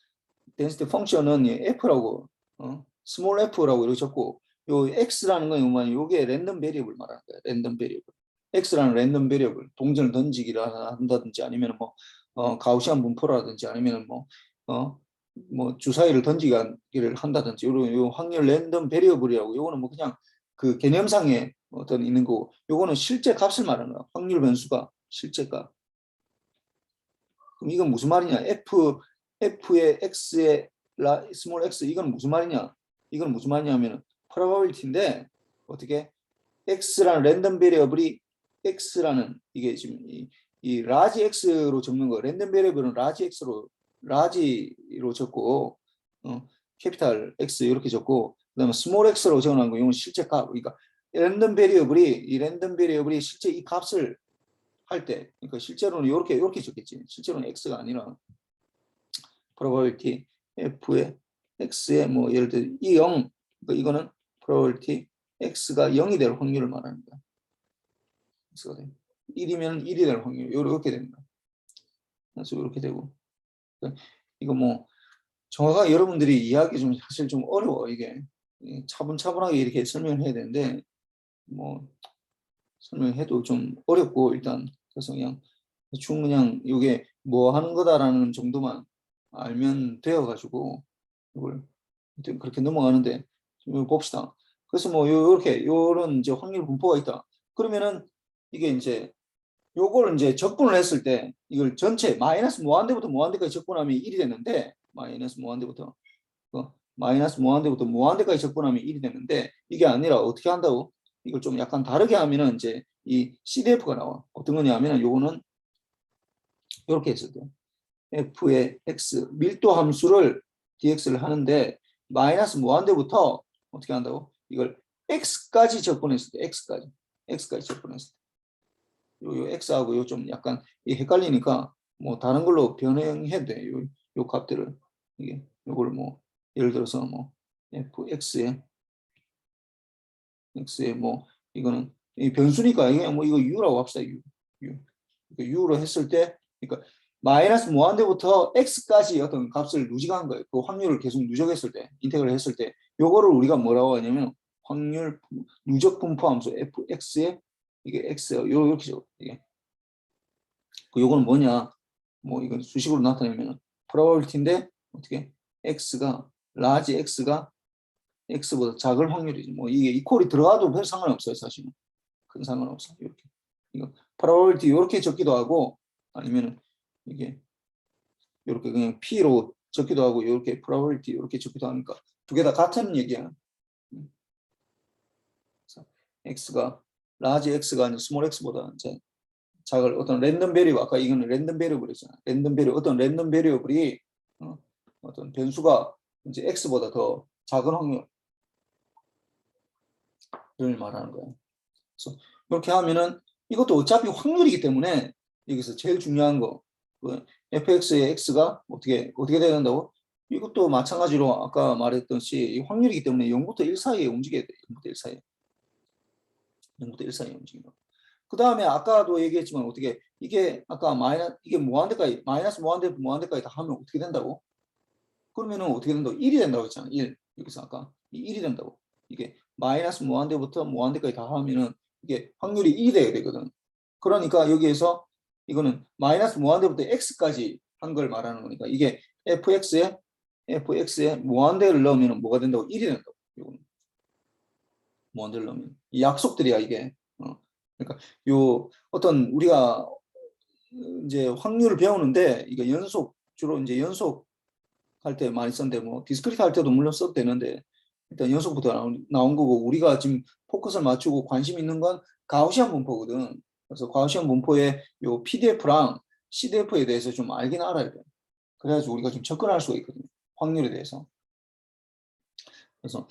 density 펑션은 f라고 스몰 f라고 이렇게 적고 요 x라는 건 뭐냐 요게 랜덤 베리어블 말하는 거야. 랜덤 베리어블. x라는 랜덤 베리어블. 동전을 던지기를 한다든지 아니면 뭐 가우시안 분포라든지 아니면 뭐 주사위를 던지기를 한다든지 요 확률 랜덤 베리어블이라고 요거는 뭐 그냥 그 개념상에 어떤 있는 거고 요거는 실제 값을 말하는 거야. 확률 변수가 실제 값. 그럼 이건 무슨 말이냐? f의 x의 스몰 x 이건 무슨 말이냐? 이건 무슨 말이냐면 probability인데 어떻게 x라는 랜덤 베리어블이 x라는 이게 지금 이 라지 x로 적는 거 랜덤 베리어블은 라지 x로 적고 캐피탈 x 이렇게 적고 그다음에 스몰 x로 적어놓은 거 이건 실제 값. 그러니까 랜덤 베리어블이 실제 이 값을 할 때, 그러니까 실제로는 이렇게 적겠지. 실제로는 x가 아니라 probability f의 x의 뭐 예를 들어 0, 그러니까 이거는 probability x가 0이 될 확률을 말하는 거야. 1이면 1이 될 확률 이렇게 됩니다. 그래서 이렇게 되고 이거 뭐 정확하게 여러분들이 이해하기 좀 사실 좀 어려워. 이게 차분차분하게 이렇게 설명을 해야 되는데 뭐 설명해도 좀 어렵고 일단 그래서 그냥 이게 뭐 하는 거다라는 정도만 알면 되어가지고 이걸 그렇게 넘어가는데 좀 봅시다. 그래서 뭐 요런 이제 확률 분포가 있다. 그러면은 이게 이제 요걸 이제 적분을 했을 때 이걸 전체 마이너스 무한대부터 무한대까지 적분하면 1이 되는데 마이너스 무한대부터 무한대까지 적분하면 1이 되는데 이게 아니라 어떻게 한다고? 이걸 좀 약간 다르게 하면은 이제 이 CDF가 나와. 어떤 거냐면은 요거는 이렇게 했을 때 f의 x 밀도 함수를 dx를 하는데 마이너스 무한대부터 어떻게 한다고? 이걸 x까지 적분했을 때 x까지 적분했을 때 요 x하고 요 좀 약간 헷갈리니까 뭐 다른 걸로 변형해도 돼. 요 값들을 이게 요걸 뭐 예를 들어서 뭐 fx의 뭐 이거는 이 변수니까 그냥 뭐 이거 u라고 합시다. u. u로 했을 때 그러니까 마이너스 무한대부터 x까지 어떤 값을 누적한 거예요. 그 확률을 계속 누적했을 때, 인테그럴 했을 때, 요거를 우리가 뭐라고 하냐면 확률 누적 분포 함수 fx에 이게 x 이렇게 적어. 이게 요거는 뭐냐? 뭐 이건 수식으로 나타내면 probability인데 어떻게 x가 라지 x가 x보다 작을 확률이지. 뭐 이게 이퀄이 들어가도 별 상관없어요, 사실은. 큰 상관없어. 이렇게 이거 probability 이렇게 적기도 하고 아니면은 이게 이렇게 그냥 P로 적기도 하고 이렇게 probability 이렇게 적기도 하니까 두 개 다 같은 얘기야. X가 large X가 아니라 small X보다 이제 작을 어떤 랜덤 베리어블 아까 이거는 랜덤 베리어블이잖아. 랜덤 베리어블 어떤 랜덤 베리어블이 어떤 변수가 이제 X보다 더 작은 확률을 말하는 거야. 그래서 이렇게 하면은 이것도 어차피 확률이기 때문에 여기서 제일 중요한 거 fx의 x가 어떻게 돼야 된다고? 이것도 마찬가지로 아까 말했듯이 확률이기 때문에 0부터 1 사이에 움직여야 돼. 0부터 1 사이에. 0부터 1 사이에 움직이는. 그 다음에 아까도 얘기했지만 어떻게 이게 아까 이게 마이너스 무한대까지 다 하면 어떻게 된다고? 그러면은 어떻게 된다고? 1이 된다고 했잖아. 1. 여기서 아까 1이 된다고. 이게 마이너스 무한대부터 무한대까지 다 하면은 이게 확률이 1이 돼야 되거든. 그러니까 여기에서 이거는 마이너스 무한대부터 x까지 한 걸 말하는 거니까 이게 fx에 무한대를 넣으면 뭐가 된다고? 1이 된다고. 이거는 무한대를 넣으면 이 약속들이야 이게. 그러니까 요 어떤 우리가 이제 확률을 배우는데 이거 주로 이제 연속 할 때 많이 썼는데 뭐 디스크리트 할 때도 물론 써도 되는데 일단 연속부터 나온 거고 우리가 지금 포커스를 맞추고 관심 있는 건 가우시안 분포거든. 그래서 가우시안 분포의 요 PDF랑 CDF에 대해서 좀 알긴 알아야 돼. 그래야지 우리가 좀 접근할 수가 있거든요. 확률에 대해서. 그래서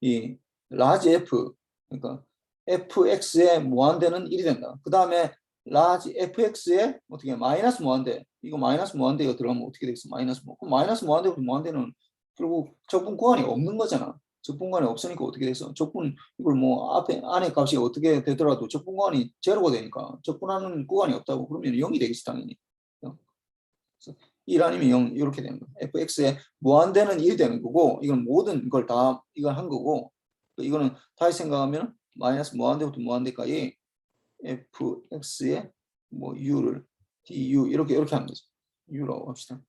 이 라지 F 그러니까 fx의 무한대는 1이 된다. 그 다음에 라지 fx의 어떻게 마이너스 무한대 이거 마이너스 무한대가 들어가면 어떻게 되겠어? 마이너스 무한대부터 무한대는 결국 적분 구간이 없는 거잖아. 적분 구간이 없으니까 어떻게 돼서 적분 이걸 뭐 안에 값이 어떻게 되더라도 적분 구간이 제로가 되니까 적분하는 구간이 없다고 그러면 0이 되겠지 당연히. 그래서 1 아니면 0 이렇게 되는 거예요. fx의 무한대는 1 되는 거고 이건 모든 걸 다 이걸 한 거고 이거는 다시 생각하면 마이너스 무한대부터 무한대까지 fx의 뭐 u를 du 이렇게 하는 거죠. u라고 합시다.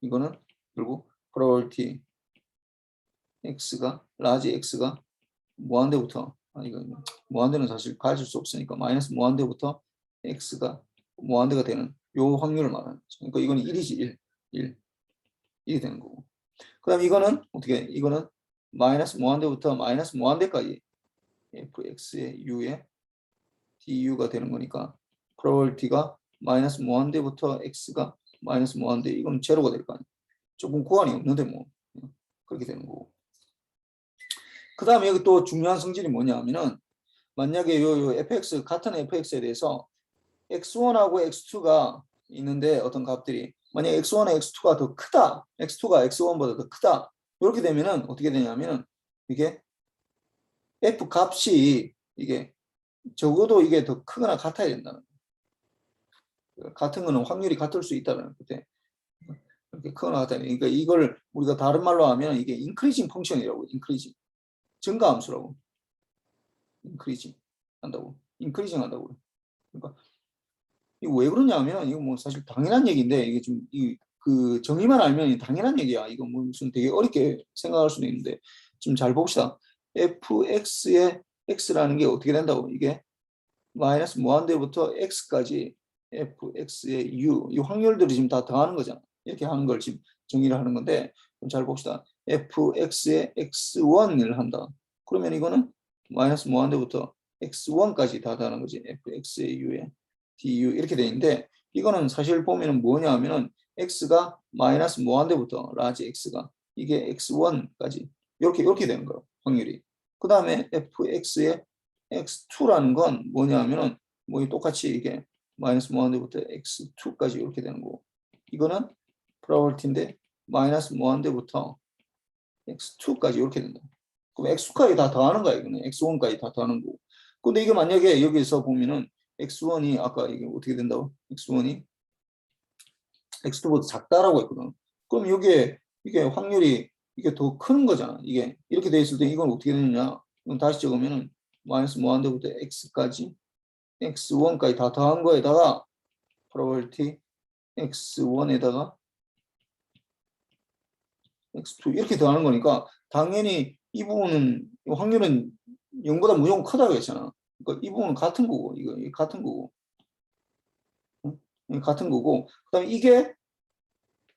이거는 결국 probability x가 라지 x가 무한대부터 이거 무한대는 사실 가질 수 없으니까 마이너스 무한대부터 x가 무한대가 되는 요 확률을 말하는 거죠. 그러니까 이거는 1이지 1이 되는 거고. 그다음 이거는 어떻게? 이거는 마이너스 무한대부터 마이너스 무한대까지 fx의 u의 du가 되는 거니까 probability가 마이너스 무한대부터 x가 마이너스 무한대 이건 제로가 될 거 아니에요. 조금 구간이 없는데 뭐 그렇게 되는 거고. 그 다음에 여기 또 중요한 성질이 뭐냐 하면은 만약에 요 fx 같은 fx에 대해서 x1하고 x2가 있는데 어떤 값들이 만약 x1과 x2가 더 크다, x2가 x1보다 더 크다 이렇게 되면은 어떻게 되냐면은 이게 f 값이 이게 적어도 이게 더 크거나 같아야 된다는 거예요. 같은 거는 확률이 같을 수 있다는 거예요. 이렇게 크거나 같다. 그러니까 이걸 우리가 다른 말로 하면 이게 인크리징 펑션이라고 인크리징 증가함수라고 인크리징 한다고 인크리징 한다고. 그러니까 이거 왜 그러냐면 이거 뭐 사실 당연한 얘기인데 이게 좀 그 정의만 알면 당연한 얘기야. 이거 뭐 무슨 되게 어렵게 생각할 수도 있는데 좀 잘 봅시다. fx의 x라는 게 어떻게 된다고? 이게 마이너스 무한대부터 x까지 fx의 u 이 확률들이 지금 다 더하는 거잖아. 이렇게 하는 걸 지금 정의를 하는 건데 좀 잘 봅시다. fx의 x1을 한다. 그러면 이거는 마이너스 무한대부터 x1까지 다 더하는 거지. fx의 u에 du 이렇게 돼 있는데 이거는 사실 보면은 뭐냐 하면은 x가 마이너스 무한대부터 라지 x가 이게 x1까지 이렇게 되는 거예요. 확률이. 그 다음에 fx의 x2라는 건 뭐냐 하면은 뭐 똑같이 이게 마이너스 무한대부터 x2까지 이렇게 되는 거고 이거는 probability인데 마이너스 무한대부터 x2까지 이렇게 된다. 그럼 x2까지 다 더하는 거야. 이거는 x1까지 다 더하는 거고. 근데 이게 만약에 여기서 보면은 x1이 아까 이게 어떻게 된다고? x1이 x2보다 작다라고 했거든. 그럼 이게 확률이 이게 더 큰 거잖아. 이게 이렇게 돼 있을 때 이건 어떻게 되느냐? 이건 다시 적으면은 마이너스 무한대부터 x까지 x1까지 다 더한 거에다가 probability x1에다가 x2 이렇게 더하는 거니까 당연히 이 부분은 확률은 0보다 무조건 크다고 했잖아. 그러니까 이 부분은 같은 거고 이거 같은 거고 같은 거고 그다음에 이게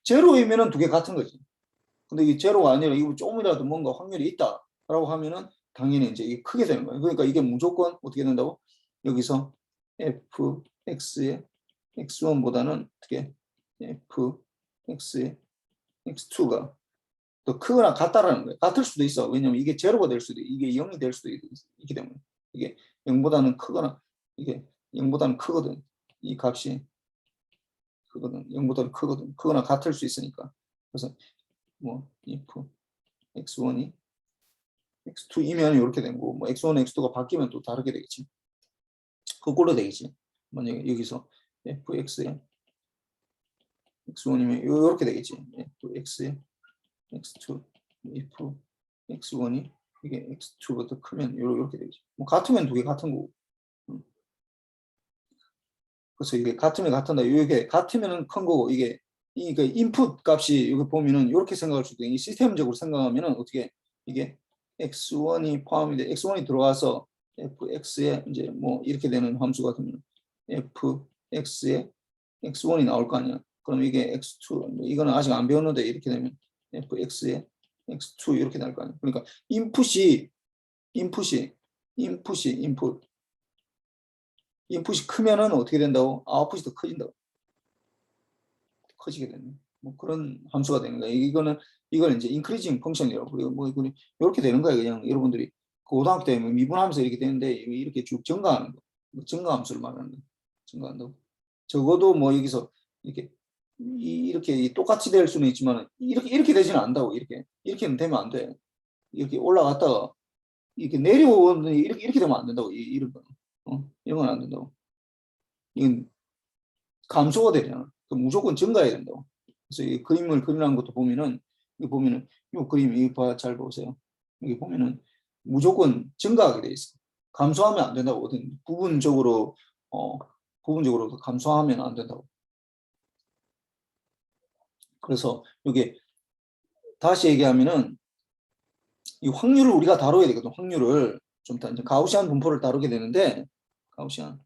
제로이면은 두 개 같은 거지. 근데 이게 제로가 아니라 이거 조금이라도 뭔가 확률이 있다라고 하면은 당연히 이제 이게 크게 되는 거예요. 그러니까 이게 무조건 어떻게 된다고? 여기서 fx의 x1보다는 어떻게 fx의 x2가 더 크거나 같다라는 거예요. 같을 수도 있어. 왜냐면 이게 제로가 될 수도 이게 0이 될 수도 있기 때문에 이게 0보다는 크거나 이게 0보다는 크거든. 이 값이 크거든. 0보다는 크거든. 크거나 같을 수 있으니까. 그래서 뭐 if x1이 x2이면 이렇게 된 거고 뭐 x1, x2가 바뀌면 또 다르게 되겠지. 그걸로 되겠지. 만약에 여기서 fx의 x1이면 이렇게 되겠지. fx의 x2 if x1이 이게 x2보다 크면 이렇게 되겠지. 뭐 같으면 두 개 같은 거고. 그래서 이게 같으면 같은다. 이게 같으면은 큰 거고 이게 인풋 값이 여기 보면은 이렇게 생각할 수도 있고 시스템적으로 생각하면은 어떻게 이게 x1이 포함이 돼 x1이 들어와서 fx에 이제 뭐 이렇게 되는 함수가 되면 fx에 x1이 나올 거 아니야. 그럼 이게 x2 이거는 아직 안 배웠는데 이렇게 되면 fx에 x2 이렇게 날 거 아니야. 그러니까 인풋이 크면은 어떻게 된다고? 아웃풋이 더 커진다고. 커지게 되는 뭐 그런 함수가 되는 거예요. 이걸 이제 인크리징 펑션이라고 그리고 뭐 이건 이렇게 되는 거예요. 그냥 여러분들이 고등학교 때 미분하면서 이렇게 되는데 이렇게 쭉 증가하는 거, 증가 함수를 말하는 거, 증가한다고. 적어도 뭐 여기서 이렇게 똑같이 될 수는 있지만 이렇게 되지는 않는다고. 이렇게는 되면 안 돼. 이렇게 올라갔다가 이렇게 내려오는 이렇게 되면 안 된다고. 이런 거, 이런 건 안 된다고. 이건 감소가 되잖아. 그럼 무조건 증가해야 된다고. 그래서 이 그림을 그리는 것도 보면은 이 보면은 이 그림 이거 잘 보세요. 여기 보면은 무조건 증가하게 돼 있어. 감소하면 안 된다고. 어떤 부분적으로 감소하면 안 된다고. 그래서 여기 다시 얘기하면은 이 확률을 우리가 다뤄야 되거든. 확률을 좀 이제 가우시안 분포를 다루게 되는데 가우시안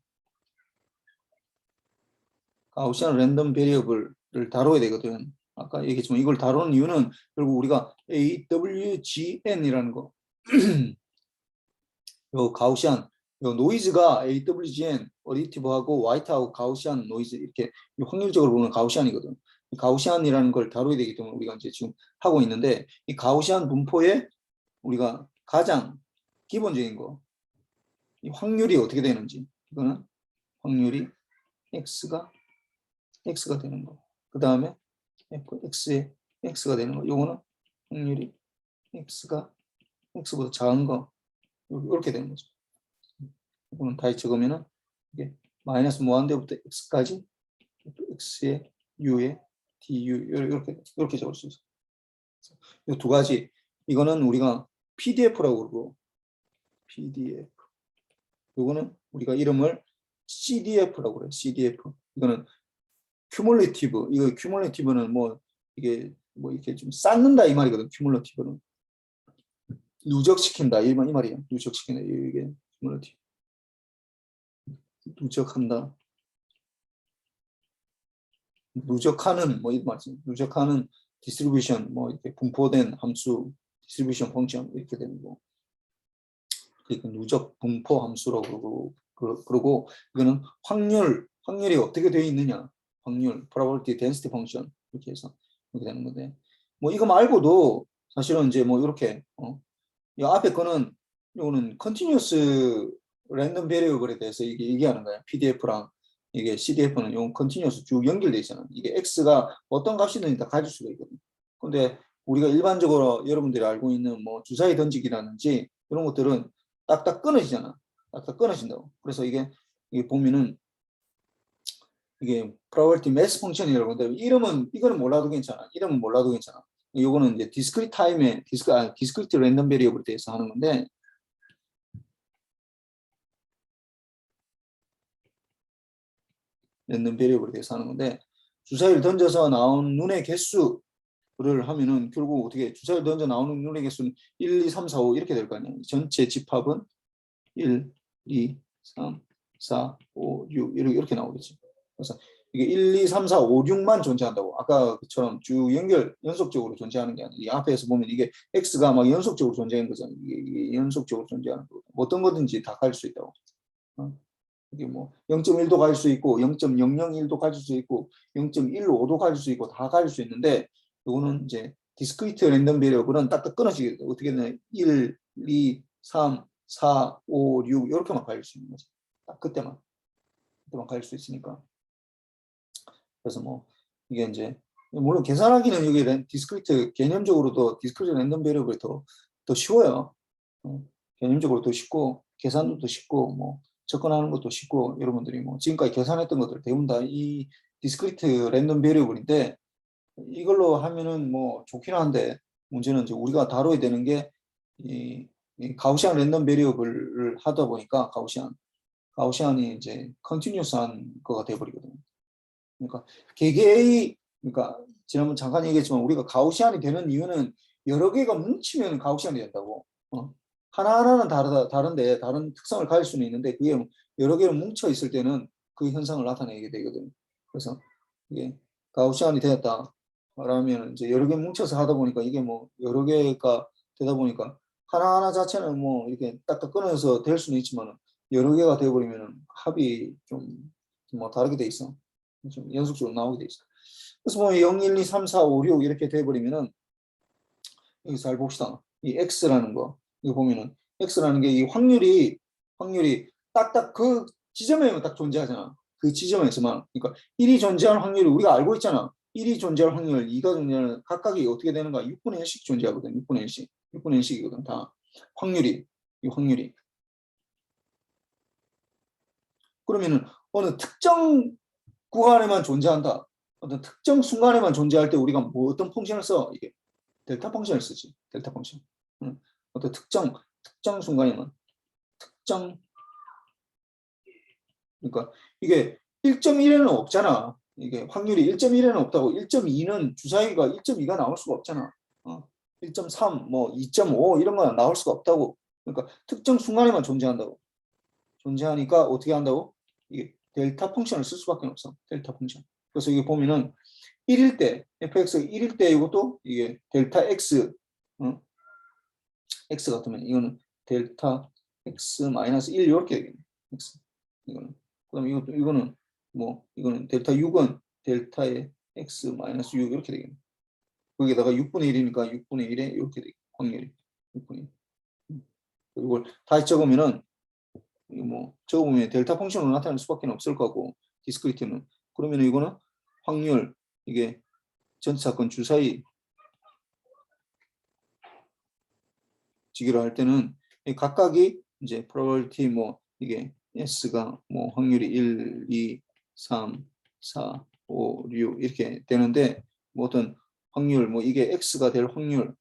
랜덤 베리어블을 다뤄야 되거든. 아까 얘기했지만 이걸 다루는 이유는 결국 우리가 AWGN이라는 거 요 가우시안 요 노이즈가 AWGN 어디티브하고 화이트하고 가우시안 노이즈 이렇게 확률적으로 보면 가우시안이거든. 가우시안이라는 걸 다뤄야 되기 때문에 우리가 이제 지금 하고 있는데 이 가우시안 분포에 우리가 가장 기본적인 거 이 확률이 어떻게 되는지 이거는 확률이 x가 되는 거. 그 다음에 x에 x가 되는 거. 요거는 확률이 x보다 작은 거 이렇게 되는 거죠. 이거는 다시 적으면은 이게 마이너스 무한대부터 x까지 x에 u에 du 이렇게 적을 수 있어요. 이 두 가지 이거는 우리가 PDF라고 그러고 PDF 이거는 우리가 이름을 CDF라고 그래요. CDF 이거는 큐뮬레이티브 이거 큐뮬레이티브는 뭐 이게 뭐 이렇게 좀 쌓는다 이 말이거든. 큐뮬레이티브는 누적시킨다 이 말이에요. 누적시킨다 이게 큐뮬레이티브 누적한다. 누적하는 뭐 이 말이지. 누적하는 디스트리뷰션 뭐 이렇게 분포된 함수 디스트리뷰션 펑션 이렇게 되는 거. 그러니까 누적 분포 함수라고 그러고 이거는 확률이 어떻게 되어 있느냐 확률 probability density function 이렇게 해서 이렇게 되는 건데 뭐 이거 말고도 사실은 이제 뭐 이렇게 이 앞에 거는 이거는 continuous random variable에 대해서 이게 얘기하는 거야. PDF랑 이게 CDF는 요 continuous 쭉 연결돼 있잖아. 이게 x가 어떤 값이든 다 가질 수가 있거든. 근데 우리가 일반적으로 여러분들이 알고 있는 뭐 주사위 던지기라든지 이런 것들은 딱딱 끊어지잖아. 딱딱 끊어진다고. 그래서 이게 보면은 이게 probability mass function이라고 하는데 이거는 몰라도 괜찮아. 이름은 몰라도 괜찮아. 요거는 이제 discrete time에 discrete random variable에 대해서 하는 건데 랜덤 베리어블에 대해서 하는 건데 주사위를 던져서 나온 눈의 개수를 하면은 결국 어떻게 주사위를 던져 나오는 눈의 개수는 1, 2, 3, 4, 5 이렇게 될 거 아니에요. 전체 집합은 1, 2, 3, 4, 5, 6 이렇게 나오겠지. 그래서 이게 1, 2, 3, 4, 5, 6만 존재한다고. 아까처럼 쭉 연속적으로 존재하는 게 아니라 이 앞에서 보면 이게 x가 막 연속적으로 존재하는 거잖아요. 이게 연속적으로 존재하는 거. 어떤 거든지 다 가질 수 있다고. 이게 뭐 0.1도 가질 수 있고 0.001도 가질 수 있고 0.15도 가질 수 있고 다 가질 수 있는데 이거는 이제 디스크리트 랜덤 베리어블은 딱딱 끊어지게 돼. 어떻게 되냐 1, 2, 3, 4, 5, 6 이렇게만 가질 수 있는 거지. 딱 그때만 가질 수 있으니까. 그래서 뭐 이게 이제 물론 계산하기는 여기 디스크리트 개념적으로도 디스크리트 랜덤 베리어블이 더 쉬워요. 개념적으로 더 쉽고 계산도 더 쉽고 뭐 접근하는 것도 쉽고 여러분들이 뭐 지금까지 계산했던 것들 대부분 다 이 디스크리트 랜덤 베리어블인데 이걸로 하면은 뭐 좋긴 한데 문제는 이제 우리가 다뤄야 되는 게 이 가우시안 랜덤 베리어블을 하다 보니까 가우시안이 이제 컨티뉴스한 거가 돼버리거든요. 그러니까 개개의 그러니까 지난번 잠깐 얘기했지만 우리가 가우시안이 되는 이유는 여러 개가 뭉치면 가우시안이 된다고. 하나하나는 다른데 다른 특성을 가질 수는 있는데 그게 여러 개로 뭉쳐 있을 때는 그 현상을 나타내게 되거든요. 그래서 이게 가우시안이 되었다. 라면 이제 여러 개 뭉쳐서 하다 보니까 이게 뭐 여러 개가 되다 보니까 하나하나 자체는 뭐 이렇게 딱딱 끊어서 될 수는 있지만 여러 개가 되어버리면 합이 좀 뭐 다르게 돼 있어. 좀 연속적으로 나오게 돼 있어. 그래서 뭐 0, 1, 2, 3, 4, 5, 6 이렇게 돼버리면은 여기 잘 봅시다. 이 x라는 거 이거 보면은 x라는 게 이 확률이 딱딱 그 지점에만 딱 존재하잖아. 그 지점에서만 그러니까 1이 존재할 확률이 우리가 알고 있잖아. 1이 존재할 확률, 2가 존재하는 각각이 어떻게 되는가? 6분의 1씩 존재하거든. 6분의 1씩. 6분의 1씩이거든. 다 확률이 이 확률이. 그러면은 어느 특정 구간에만 존재한다. 어떤 특정 순간에만 존재할 때 우리가 뭐 어떤 펑션을 써? 이게 델타 펑션을 쓰지. 델타 펑션. 어떤 특정 순간에만 특정 그러니까 이게 1.1에는 없잖아. 이게 확률이 1.1에는 없다고 1.2는 주사위가 1.2가 나올 수가 없잖아. 1.3, 뭐 2.5 이런 거 나올 수가 없다고. 그러니까 특정 순간에만 존재한다고. 존재하니까 어떻게 한다고? 이게 델타 펑션을 쓸 수밖에 없어. 델타 펑션. 그래서 이게 보면은 1일 때 fx가 1일 때 이것도 이게 델타 x x 같으면 이거는 델타 x 마이너스 1 이렇게 되겠네. x 이거는 그다음 이거는 뭐 이거는 델타 6은 델타의 x 마이너스 6 이렇게 되겠네. 거기다가 6분의 1이니까 6분의 1에 이렇게 되겠네. 확률이 6분의 1. 이걸 다시 적으면은 뭐 적으면 델타 펑션으로 나타낼 수밖에 없을 거고 디스크리트는 그러면 이거는 확률 이게 전체사건 주사위 지기로 할 때는 각각이 이제 probability 뭐 이게 s가 뭐 확률이 1, 2, 3, 4, 5, 6 이렇게 되는데 뭐 어떤 확률 뭐 이게 x가 될 확률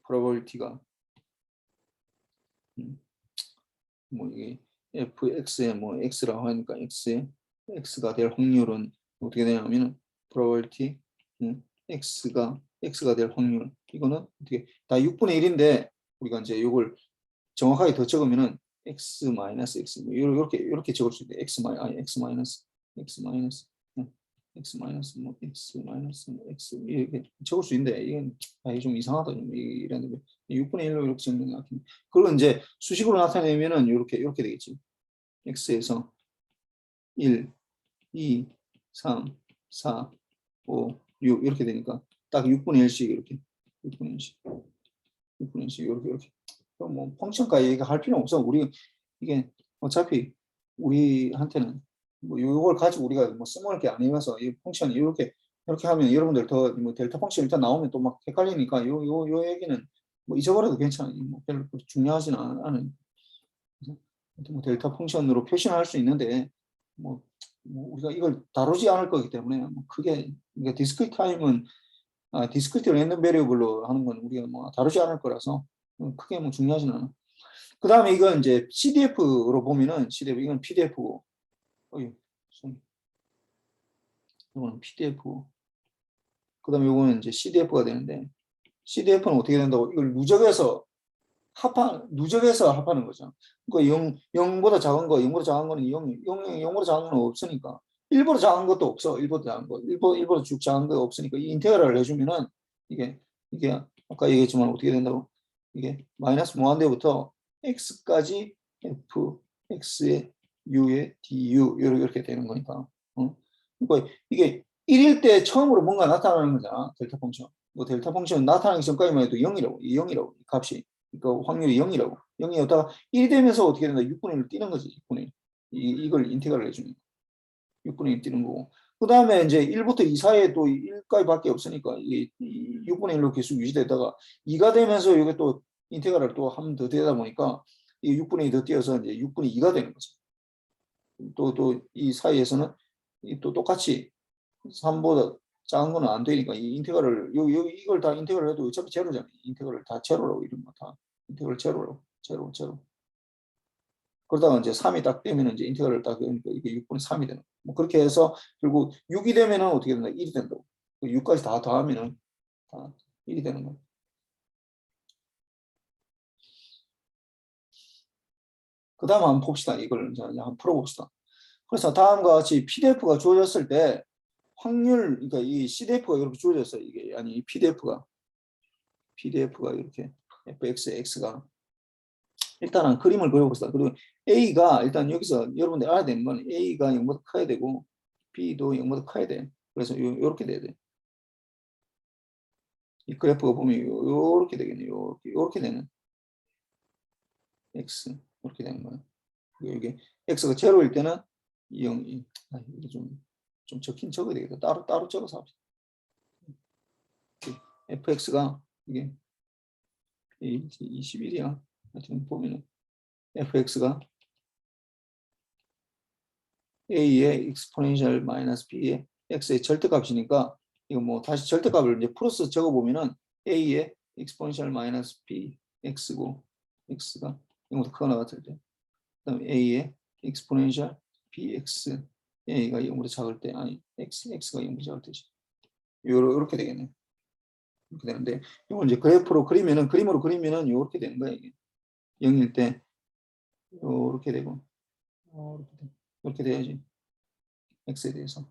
probability가 뭐 이게 fx에 뭐 x라고 하니까 x가 될 확률은 어떻게 되냐면은 probability x가 될 확률 이거는 어떻게 다 6분의 1인데 우리가 이제 이걸 정확하게 더 적으면은 x 마이너스 x 이렇게 적을 수 있대. x 마이너스 뭐 x 이렇게 적을 수 있는데 이건 좀 이상하다 좀 이랬는데 6분의 1로 이렇게 적는 것 같은데 그걸 이제 수식으로 나타내면은 이렇게 되겠지. x에서 1, 2, 3, 4, 5, 6 이렇게 되니까 딱 6분의 1씩 이렇게 6분의 1씩 이렇게 뭐 펑션까지 얘기할 필요 없어. 우리 이게 어차피 우리한테는 뭐 이걸 가지고 우리가 뭐 써먹을 게 아니면서 이 펑션이 이렇게 하면 여러분들 더 뭐 델타 펑션 일단 나오면 또 막 헷갈리니까 요 얘기는 뭐 잊어버려도 괜찮아. 뭐 별로 중요하지는 않은. 뭐 델타 펑션으로 표시할 수 있는데 뭐 우리가 이걸 다루지 않을 거기 때문에 뭐 크게 그러니까 디스크리트 타임은 디스크리트 랜덤 베리어블로 하는 건 우리가 뭐 다루지 않을 거라서 크게 뭐 중요하지는 않아. 그 다음에 이건 이제 CDF로 보면은 CDF 이건 PDF고, 이거는 PDF고, 그 다음에 이거는 이제 CDF가 되는데 CDF는 어떻게 된다고? 이걸 누적해서 합하는 거죠. 그러니까 0보다 작은 거, 0보다 작은 거는 0보다 작은 건 없으니까 1보다 작은 것도 없어. 1보다 작은 거, 1보다 쭉 작은 거 없으니까 이 인테그랄을 해주면은 이게 아까 얘기했지만 어떻게 된다고? 이게 마이너스 무한대부터 x까지 f x의 u의 du 이렇게 되는 거니까. 그러니까 이게 1일 때 처음으로 뭔가 나타나는 거잖아. 델타 펑션. 뭐 델타 펑션 나타나기 전까지만 해도 0이라고 값이. 그러니까 확률이 0이라고. 0이었다가 1이 되면서 어떻게 된다? 6분의 1로 뛰는 거지. 6분의 1. 이걸 인테그랄 해주니까. 6분의 1 뛰는 거고. 그 다음에 이제 1부터 2 사이에 또 1까지밖에 없으니까 이게 6분의 1로 계속 유지되다가 2가 되면서 이게 또 인테그랄 또 한 번 더 되다 보니까 이 6분의 2 더 뛰어서 이제 6분의 2가 되는 거죠. 또 이 사이에서는 또 똑같이 3보다 작은 거는 안 되니까 이 인테그랄을 이걸 다 인테그랄 해도 어차피 제로잖아요. 인테그랄 다 제로라고 이런 거 다 인테그랄 제로라고 제로. 그러다가 이제 3이 딱 되면 이제 인테그랄을 딱 그러니까 이게 6분의 3이 되는. 뭐 그렇게 해서 결국 6이 되면은 어떻게 된다? 1이 된다고. 6까지 다 더하면은 다 1이 되는 거예요. 그 다음 한번 봅시다. 이걸 이제 한번 풀어봅시다. 그래서 다음과 같이 PDF가 주어졌을 때 확률, 그러니까 이 CDF가 이렇게 주어졌어요. 이게 아니 이 PDF가 이렇게 fx, x가 일단은 그림을 그려봅시다. 그리고 A가 일단 여기서 여러분들 알아야 되는 건 A가 0보다 커야 되고 B도 0보다 커야 돼. 그래서 요렇게 돼야 돼. 이 그래프가 보면 요렇게 되겠네요. 요렇게 되는 X 이렇게 되는 거예요. 이게 X가 제로일 때는 0, 이게 좀 적긴 적어야 되겠다. 따로 적어서 합시다. fx가 이게 21이야. 하여튼 보면은 fx가 a의 exponential 마이너스 b의 x의 절대값이니까 이거 뭐 다시 절대값을 이제 풀어서 적어보면은 a의 exponential 마이너스 b x고 x가 0보다 크거나 같을 때 그다음 a의 exponential bx a가 0보다 작을 때 아니 x가 0보다 작을 때지 요렇게 되겠네. 이렇게 되는데 이걸 이제 그래프로 그리면은 그림으로 그리면은 이렇게 되는 거야 이게 0일 때 이렇게 되고 이렇게 돼야지 x에 대해서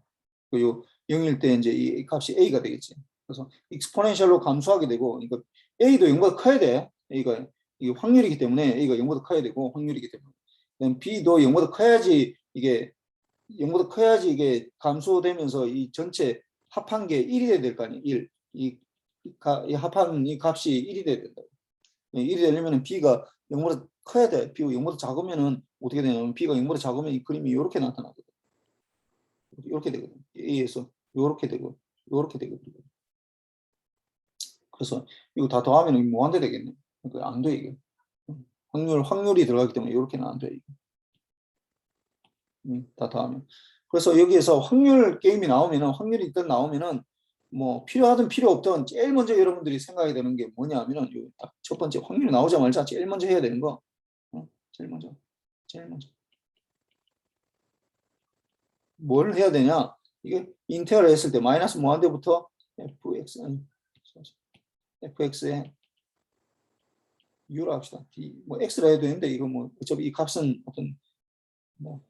요 0일 때 이제 이 값이 a가 되겠지. 그래서 익스포넨셜로 감소하게 되고 그러니까 a도 0보다 커야 돼. a가 이게 확률이기 때문에 a가 0보다 커야 되고 확률이기 때문에 그다음 b도 0보다 커야지 이게 0보다 커야지 이게 감소되면서 이 전체 합한 게 1이 돼야 될 거 아니에요. 1. 이 합한 이 값이 1이 돼야 된다. 1이 되려면 b가 0보다 커야 돼. b가 0보다 작으면은 어떻게 되냐면 b가 0보다 작으면 이 그림이 이렇게 나타나거든. 이렇게 되거든. A에서 이렇게 되고 이렇게 되거든. 그래서 이거 다 더하면 무한대 되겠네. 그러니까 안 돼 이게. 확률이 들어가기 때문에 이렇게는 안 돼. 이게. 다 더하면. 그래서 여기에서 확률 게임이 나오면은 확률이 일단 나오면은 뭐 필요하든 필요 없든 제일 먼저 여러분들이 생각이 되는 게 뭐냐면은 딱 첫 번째 확률이 나오자마자 제일 먼저 해야 되는 거. 제일 먼저. 뭘 해야 되냐? 이게 인테그럴 했을 때 마이너스 무한대부터 fx에 u로 합시다. 뭐 x라 해도 되는데 이거 뭐 어차피 이 값은 어떤 뭐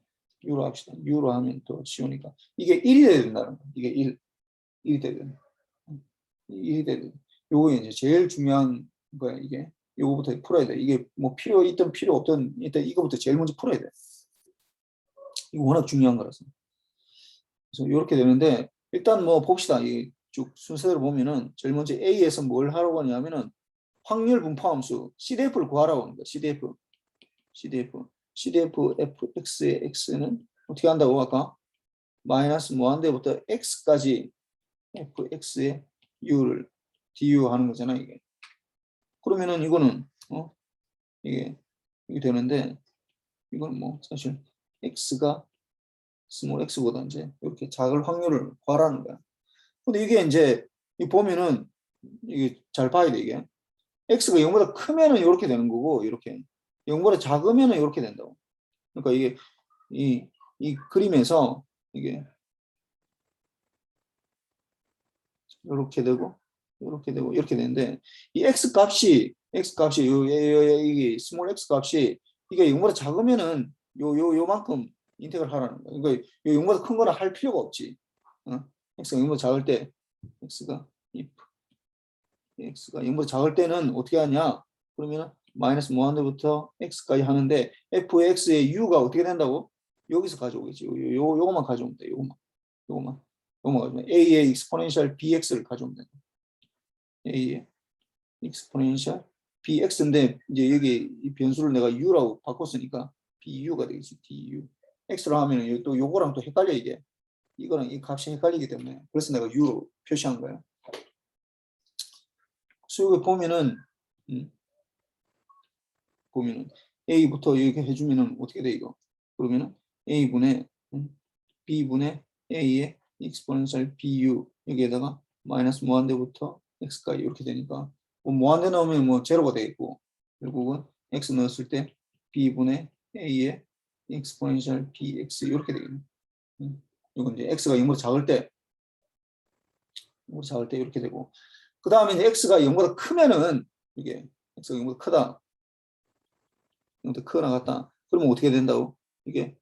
u로 합시다. u로 하면 또 쉬우니까 이게 1이 돼야 된다는 거. 이게 1이 돼야 된다. 1이 돼야 된다. 요거 이제 제일 중요한 거야 이게. 요거부터 풀어야 돼. 이게 뭐 필요 있든 필요 없든 일단 이거부터 제일 먼저 풀어야 돼. 이거 워낙 중요한 거라서. 그래서 이렇게 되는데 일단 뭐 봅시다. 이 쭉 순서대로 보면은 제일 먼저 A에서 뭘 하라고 하냐면은 확률 분포함수 CDF를 구하라고 하는 거야. CDF fx의 x는 어떻게 한다고 아까 마이너스 무한대부터 x까지 fx의 u를 du 하는 거잖아 이게. 그러면은 이거는 이게 되는데 이건 뭐 사실 x가 스몰 x보다 이제 이렇게 작을 확률을 구하라는 거야. 근데 이게 이제 보면은 이게 잘 봐야 돼 이게 x가 0보다 크면은 이렇게 되는 거고 이렇게 0보다 작으면은 이렇게 된다고. 그러니까 이게 이 그림에서 이게 이렇게 되고 이렇게 되고 이렇게 되는데 이 x 값이 이게 스몰 x 값이 이게 0보다 작으면은 요만큼 인테그럴 하라는 거야. 그러니까 요 0보다 큰 거는 할 필요가 없지. x가 0보다 작을 때 x가 0보다 작을 때는 어떻게 하냐? 그러면 마이너스 무한대부터 x까지 하는데 fx의 u가 어떻게 된다고? 여기서 가져오겠지. 요거만 가져오면 돼. 요거만 가져오면 a의 exponential bx를 가져오면 돼. a의 exponential bx인데 이제 여기 이 변수를 내가 u라고 바꿨으니까 bu가 되겠지. du x로 하면 또 요거랑 또 헷갈려 이게. 이거랑 이 값이 헷갈리기 때문에 그래서 내가 u로 표시한 거야. 수역에 보면은 A부터 이렇게 해주면은 어떻게 돼 이거? 그러면은 A분의 B분의 A의 exponential BU 여기에다가 마이너스 무한대부터 X까지 이렇게 되니까 뭐 무한대 넣으면 뭐 제로가 되겠고 결국은 X 넣었을 때 B분의 A의 exponential BX 이렇게 되겠네. 이건 이제 X가 0보다 작을 때 이렇게 되고 그 다음에 이제 X가 0보다 크면은 이게 X가 0보다 크다. 0보다 크거나 같다. 그러면 어떻게 된다고? 이게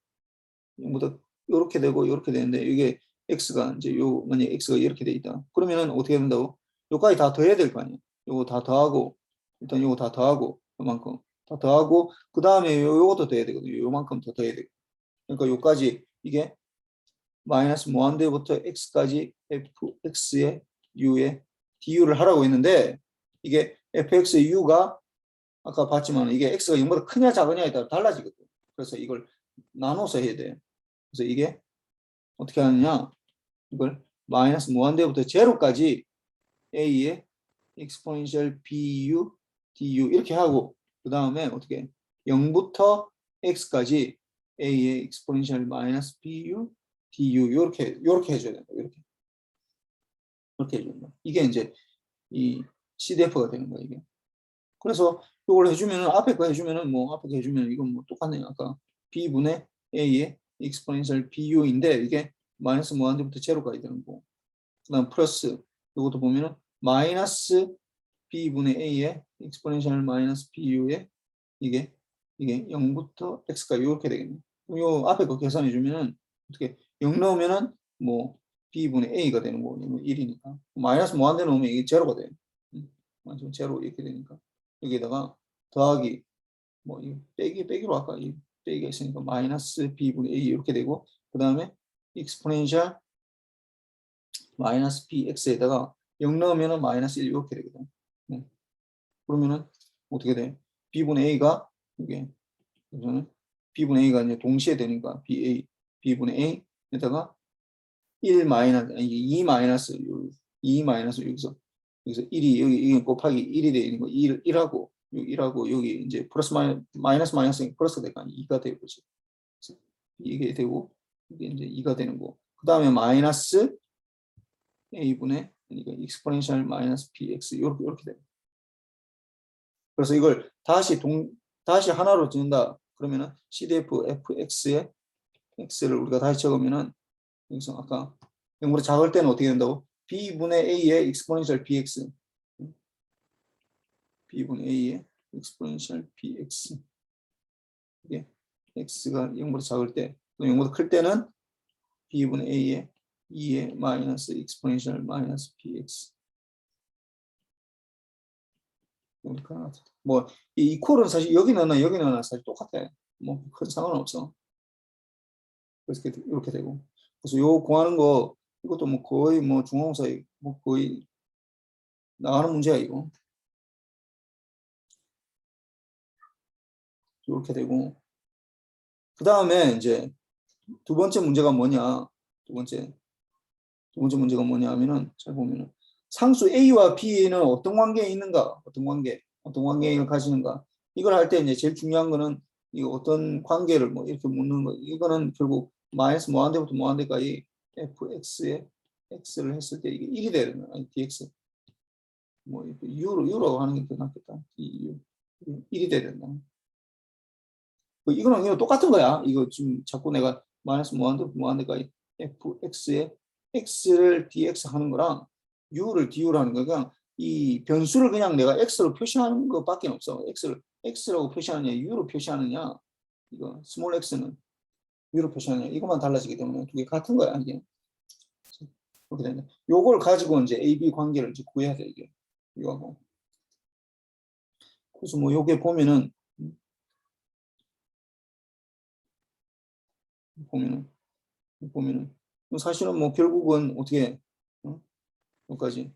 0보다 이렇게 되고 이렇게 되는데 이게 x가 이제 만약 x가 이렇게 돼 있다. 그러면은 어떻게 된다고? 요까지 다 더해야 될 거 아니야. 요거 다 더하고 일단 요거 다 더하고 요만큼 다 더하고 그 다음에 요것도 더해야 되거든요. 요만큼 더 더해야 되고. 그러니까 요까지 이게 마이너스 무한대부터 x까지 fx의 u의 du를 하라고 했는데 이게 fx의 u가 아까 봤지만 이게 x가 0보다 크냐 작으냐에 따라 달라지거든. 그래서 이걸 나눠서 해야 돼. 그래서 이게 어떻게 하느냐? 이걸 마이너스 무한대부터 제로까지 a의 exponential bu du 이렇게 하고 그 다음에 어떻게 0부터 x까지 a의 exponential minus bu du 이렇게 해줘야 된다. 이렇게 이렇게 해준다. 이게 이제 이 CDF가 되는 거야, 이게. 그래서 이걸 해주면은, 앞에 거 해주면은, 뭐, 앞에 거 해주면 이건 뭐 똑같네요. 아까 B분의 A의 exponential BU인데, 이게 마이너스 무한대부터 제로까지 되는 거고. 그 다음 플러스, 이것도 보면은, 마이너스 B분의 A의 exponential 마이너스 BU의 이게 0부터 X까지 이렇게 되겠네요. 요 앞에 거 계산해 주면은, 어떻게, 0 넣으면은, 뭐, B분의 A가 되는 거고, 1이니까. 마이너스 무한대 넣으면 이게 제로가 돼요. 완전 제로 이렇게 되니까. 여기에다가 더하기, 뭐, 이 빼기로 아까 이 빼기가 있으니까 마이너스 b분의 a 이렇게 되고, 그 다음에 exponential 마이너스 bx에다가 0 넣으면은 마이너스 1 이렇게 되거든. 그러면은 어떻게 돼? b분의 a가 이게 그래서는 b분의 a가 이제 동시에 되니까 b분의 a에다가 1 마이너스 아니 2 마이너스 2 마이너스 여기서 1이 여기 이게 곱하기 1이 되어 있는 거 1하고 1하고 여기 이제 플러스 마이너스 플러스 되니까 2가 되고 이게 되고 이게 이제 2가 되는 거. 그 다음에 마이너스 a분의 그러니까 exponential 마이너스 bx 이렇게 돼요. 그래서 이걸 다시 하나로 짓는다. 그러면은 CDF fx의 x를 우리가 다시 적으면은 여기서 아까 0보다 작을 때는 어떻게 된다고? b분의 a의 exponential bx b분의 a의 exponential bx 이게 x가 0보다 작을 때, 또 0보다 클 때는 b분의 a의 2의 마이너스 exponential 마이너스 bx. 그러니까 뭐 이 이퀄은 사실 여기 넣나 사실 똑같아. 뭐 큰 상관없어. 그래서 이렇게 되고. 그래서 요 구하는 거 이것도 뭐 거의 뭐 중앙사 뭐 거의 나가는 문제야 이거. 이렇게 되고. 그 다음에 이제 두 번째 문제가 뭐냐? 두 번째 문제가 뭐냐 하면은 잘 보면은 상수 A와 B는 어떤 관계에 있는가? 어떤 관계를 가지는가? 이걸 할 때 이제 제일 중요한 거는 이거 어떤 관계를 뭐 이렇게 묻는 거. 이거는 결국 마이너스 무한대부터 무한대까지 fx에 x를 했을 때 이게 1이 되는 거야. dx 뭐 u로 하는 게 더 낫겠다. 1이 돼야 된다. 이거는 똑같은 거야. 이거 지금 자꾸 내가 마이너스 무한대부터 무한대까지 fx에 x를 dx 하는 거랑 u를 du로 하는 거 그냥 이 변수를 그냥 내가 x로 표시하는 것밖에 없어. x를 x라고 표시하느냐 u로 표시하느냐 이거 스몰 x는 u로 표시하느냐 이것만 달라지기 때문에 두 개 같은 거야 이게. 그렇게 된다. 요걸 가지고 이제 A-B 관계를 이제 구해야 돼 이게 이거하고. 그래서 뭐 요게 보면은 사실은 뭐 결국은 어떻게 여기까지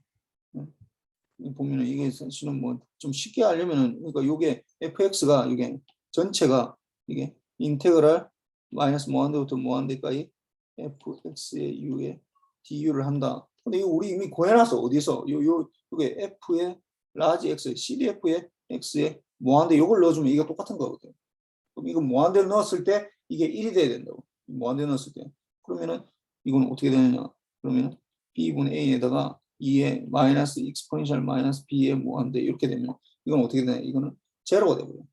보면은 이게 사실은 뭐 좀 쉽게 하려면은 그러니까 요게 fx가 이게 전체가 이게 인테그랄 마이너스 무한대부터 무한대까지 fx의 u에 du를 한다. 근데 이거 우리 이미 구해놨어. 어디서? 요게 f의 라지 x, cdf의 x에 무한대 요걸 넣어주면 이게 똑같은 거거든. 그럼 이거 무한대를 넣었을 때 이게 1이 돼야 된다고. 무한대 넣었을 때. 그러면은 이건 어떻게 되느냐? 그러면은 b분의 a에다가 2의 마이너스 exponential 마이너스 b의 무한대 이렇게 되면 이건 어떻게 되냐? 이거는 제로가 되고요.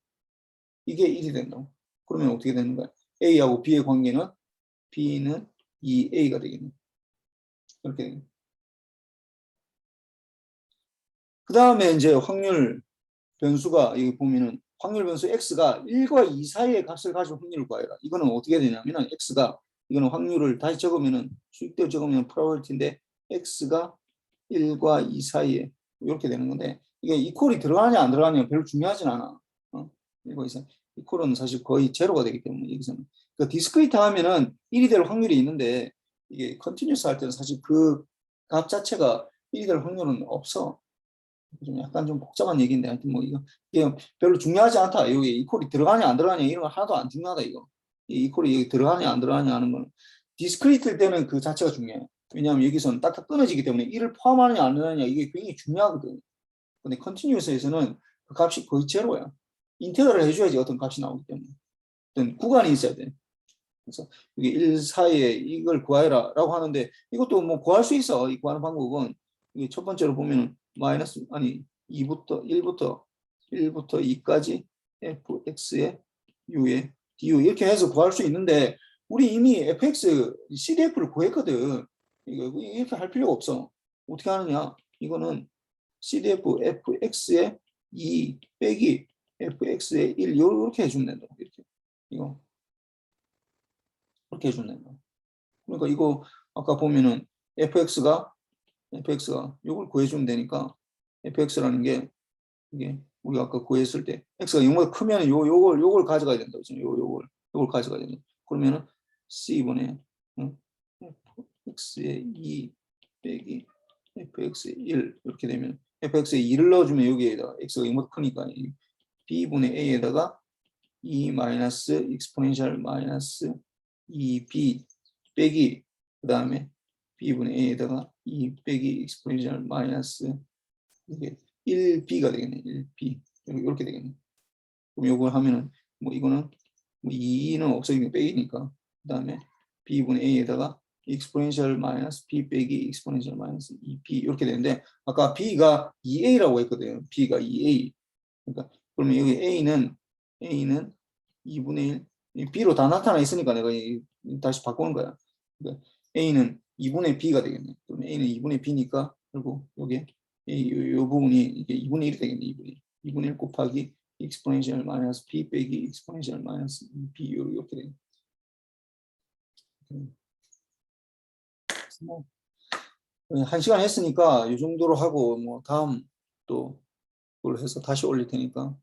이게 1이 된다고. 그러면 어떻게 되는 거야? a하고 b의 관계는 b는 2a가 되겠네. 이렇게 되겠네. 그 다음에 이제 확률 변수가 여기 보면은 확률 변수 x가 1과 2 사이의 값을 가지고 확률을 구해라. 이거는 어떻게 되냐면은 x가 이거는 확률을 다시 적으면은 수익대로 적으면 프로버티인데 x가 1과 2 사이에 이렇게 되는 건데 이게 이퀄이 들어가냐 안 들어가냐 별로 중요하진 않아. 1과 2 사이. 이퀄은 사실 거의 제로가 되기 때문에 여기서는. 그러니까 디스크리트 하면은 1이 될 확률이 있는데 이게 컨티뉴스 할 때는 사실 그 값 자체가 1이 될 확률은 없어. 좀 약간 좀 복잡한 얘기인데 하여튼 뭐 이게 별로 중요하지 않다. 여기 이퀄이 들어가냐 안 들어가냐 이런 거 하나도 안 중요하다 이거. 이 이퀄이 여기 들어가냐 안 들어가냐 하는 건 디스크리트일 때는 그 자체가 중요해. 왜냐하면 여기서는 딱딱 끊어지기 때문에 1을 포함하느냐 안 하느냐 이게 굉장히 중요하거든. 근데 컨티뉴어스에서는 그 값이 거의 제로야. 인테그랄을 해줘야지 어떤 값이 나오기 때문에. 어떤 구간이 있어야 돼. 그래서 이게 1 사이에 이걸 구하라 라고 하는데 이것도 뭐 구할 수 있어. 이 구하는 방법은 이게 첫 번째로 보면은 마이너스 아니 1부터 2까지 fx의 u의 du 이렇게 해서 구할 수 있는데 우리 이미 fx CDF를 구했거든. 이거 이렇게 할 필요가 없어. 어떻게 하느냐? 이거는 CDF fx의 2 빼기 fx의 1 이렇게 해주면 된다. 이렇게 이거 이렇게 해주면 된다. 그러니까 이거 아까 보면은 fx가 이걸 구해주면 되니까 fx라는 게 이게 우리가 아까 구했을 때 x가 0보다 크면 요걸 가져가야 된다. 요걸 가져가야 된다. 그러면은 c분의 fx의 2 빼기 fx의 1 이렇게 되면 fx의 2를 넣어주면 여기에다가 x가 0보다 크니까 b분의 a에다가 2 마이너스 익스포넨셜 마이너스 2b 빼기 그 다음에 b분의 a에다가 2 빼기 익스포넨셜 마이너스 이게 1b가 되겠네. 1b 이렇게 되겠네. 그럼 요걸 하면은 뭐 이거는 뭐 2는 없어지면 빼기니까 그 다음에 b분의 a에다가 익스포넨셜 마이너스 b 빼기 익스포넨셜 마이너스 2b 이렇게 되는데 아까 b가 2a라고 했거든요. b가 2a. 그러니까 그러면 여기 a는 2분의 1 b로 다 나타나 있으니까 내가 다시 바꾸는 거야. 그러니까 a는 2분의 b가 되겠네. 그러면 a는 2분의 b니까 그리고 여기 이 부분이 이게 2분의 1이 되겠네. 2분의 1 곱하기 익스포넨셜 마이너스 b 빼기 익스포넨셜 마이너스 b 이렇게 되겠네. 뭐 1시간 했으니까 이 정도로 하고 뭐 다음 또 그걸 해서 다시 올릴 테니까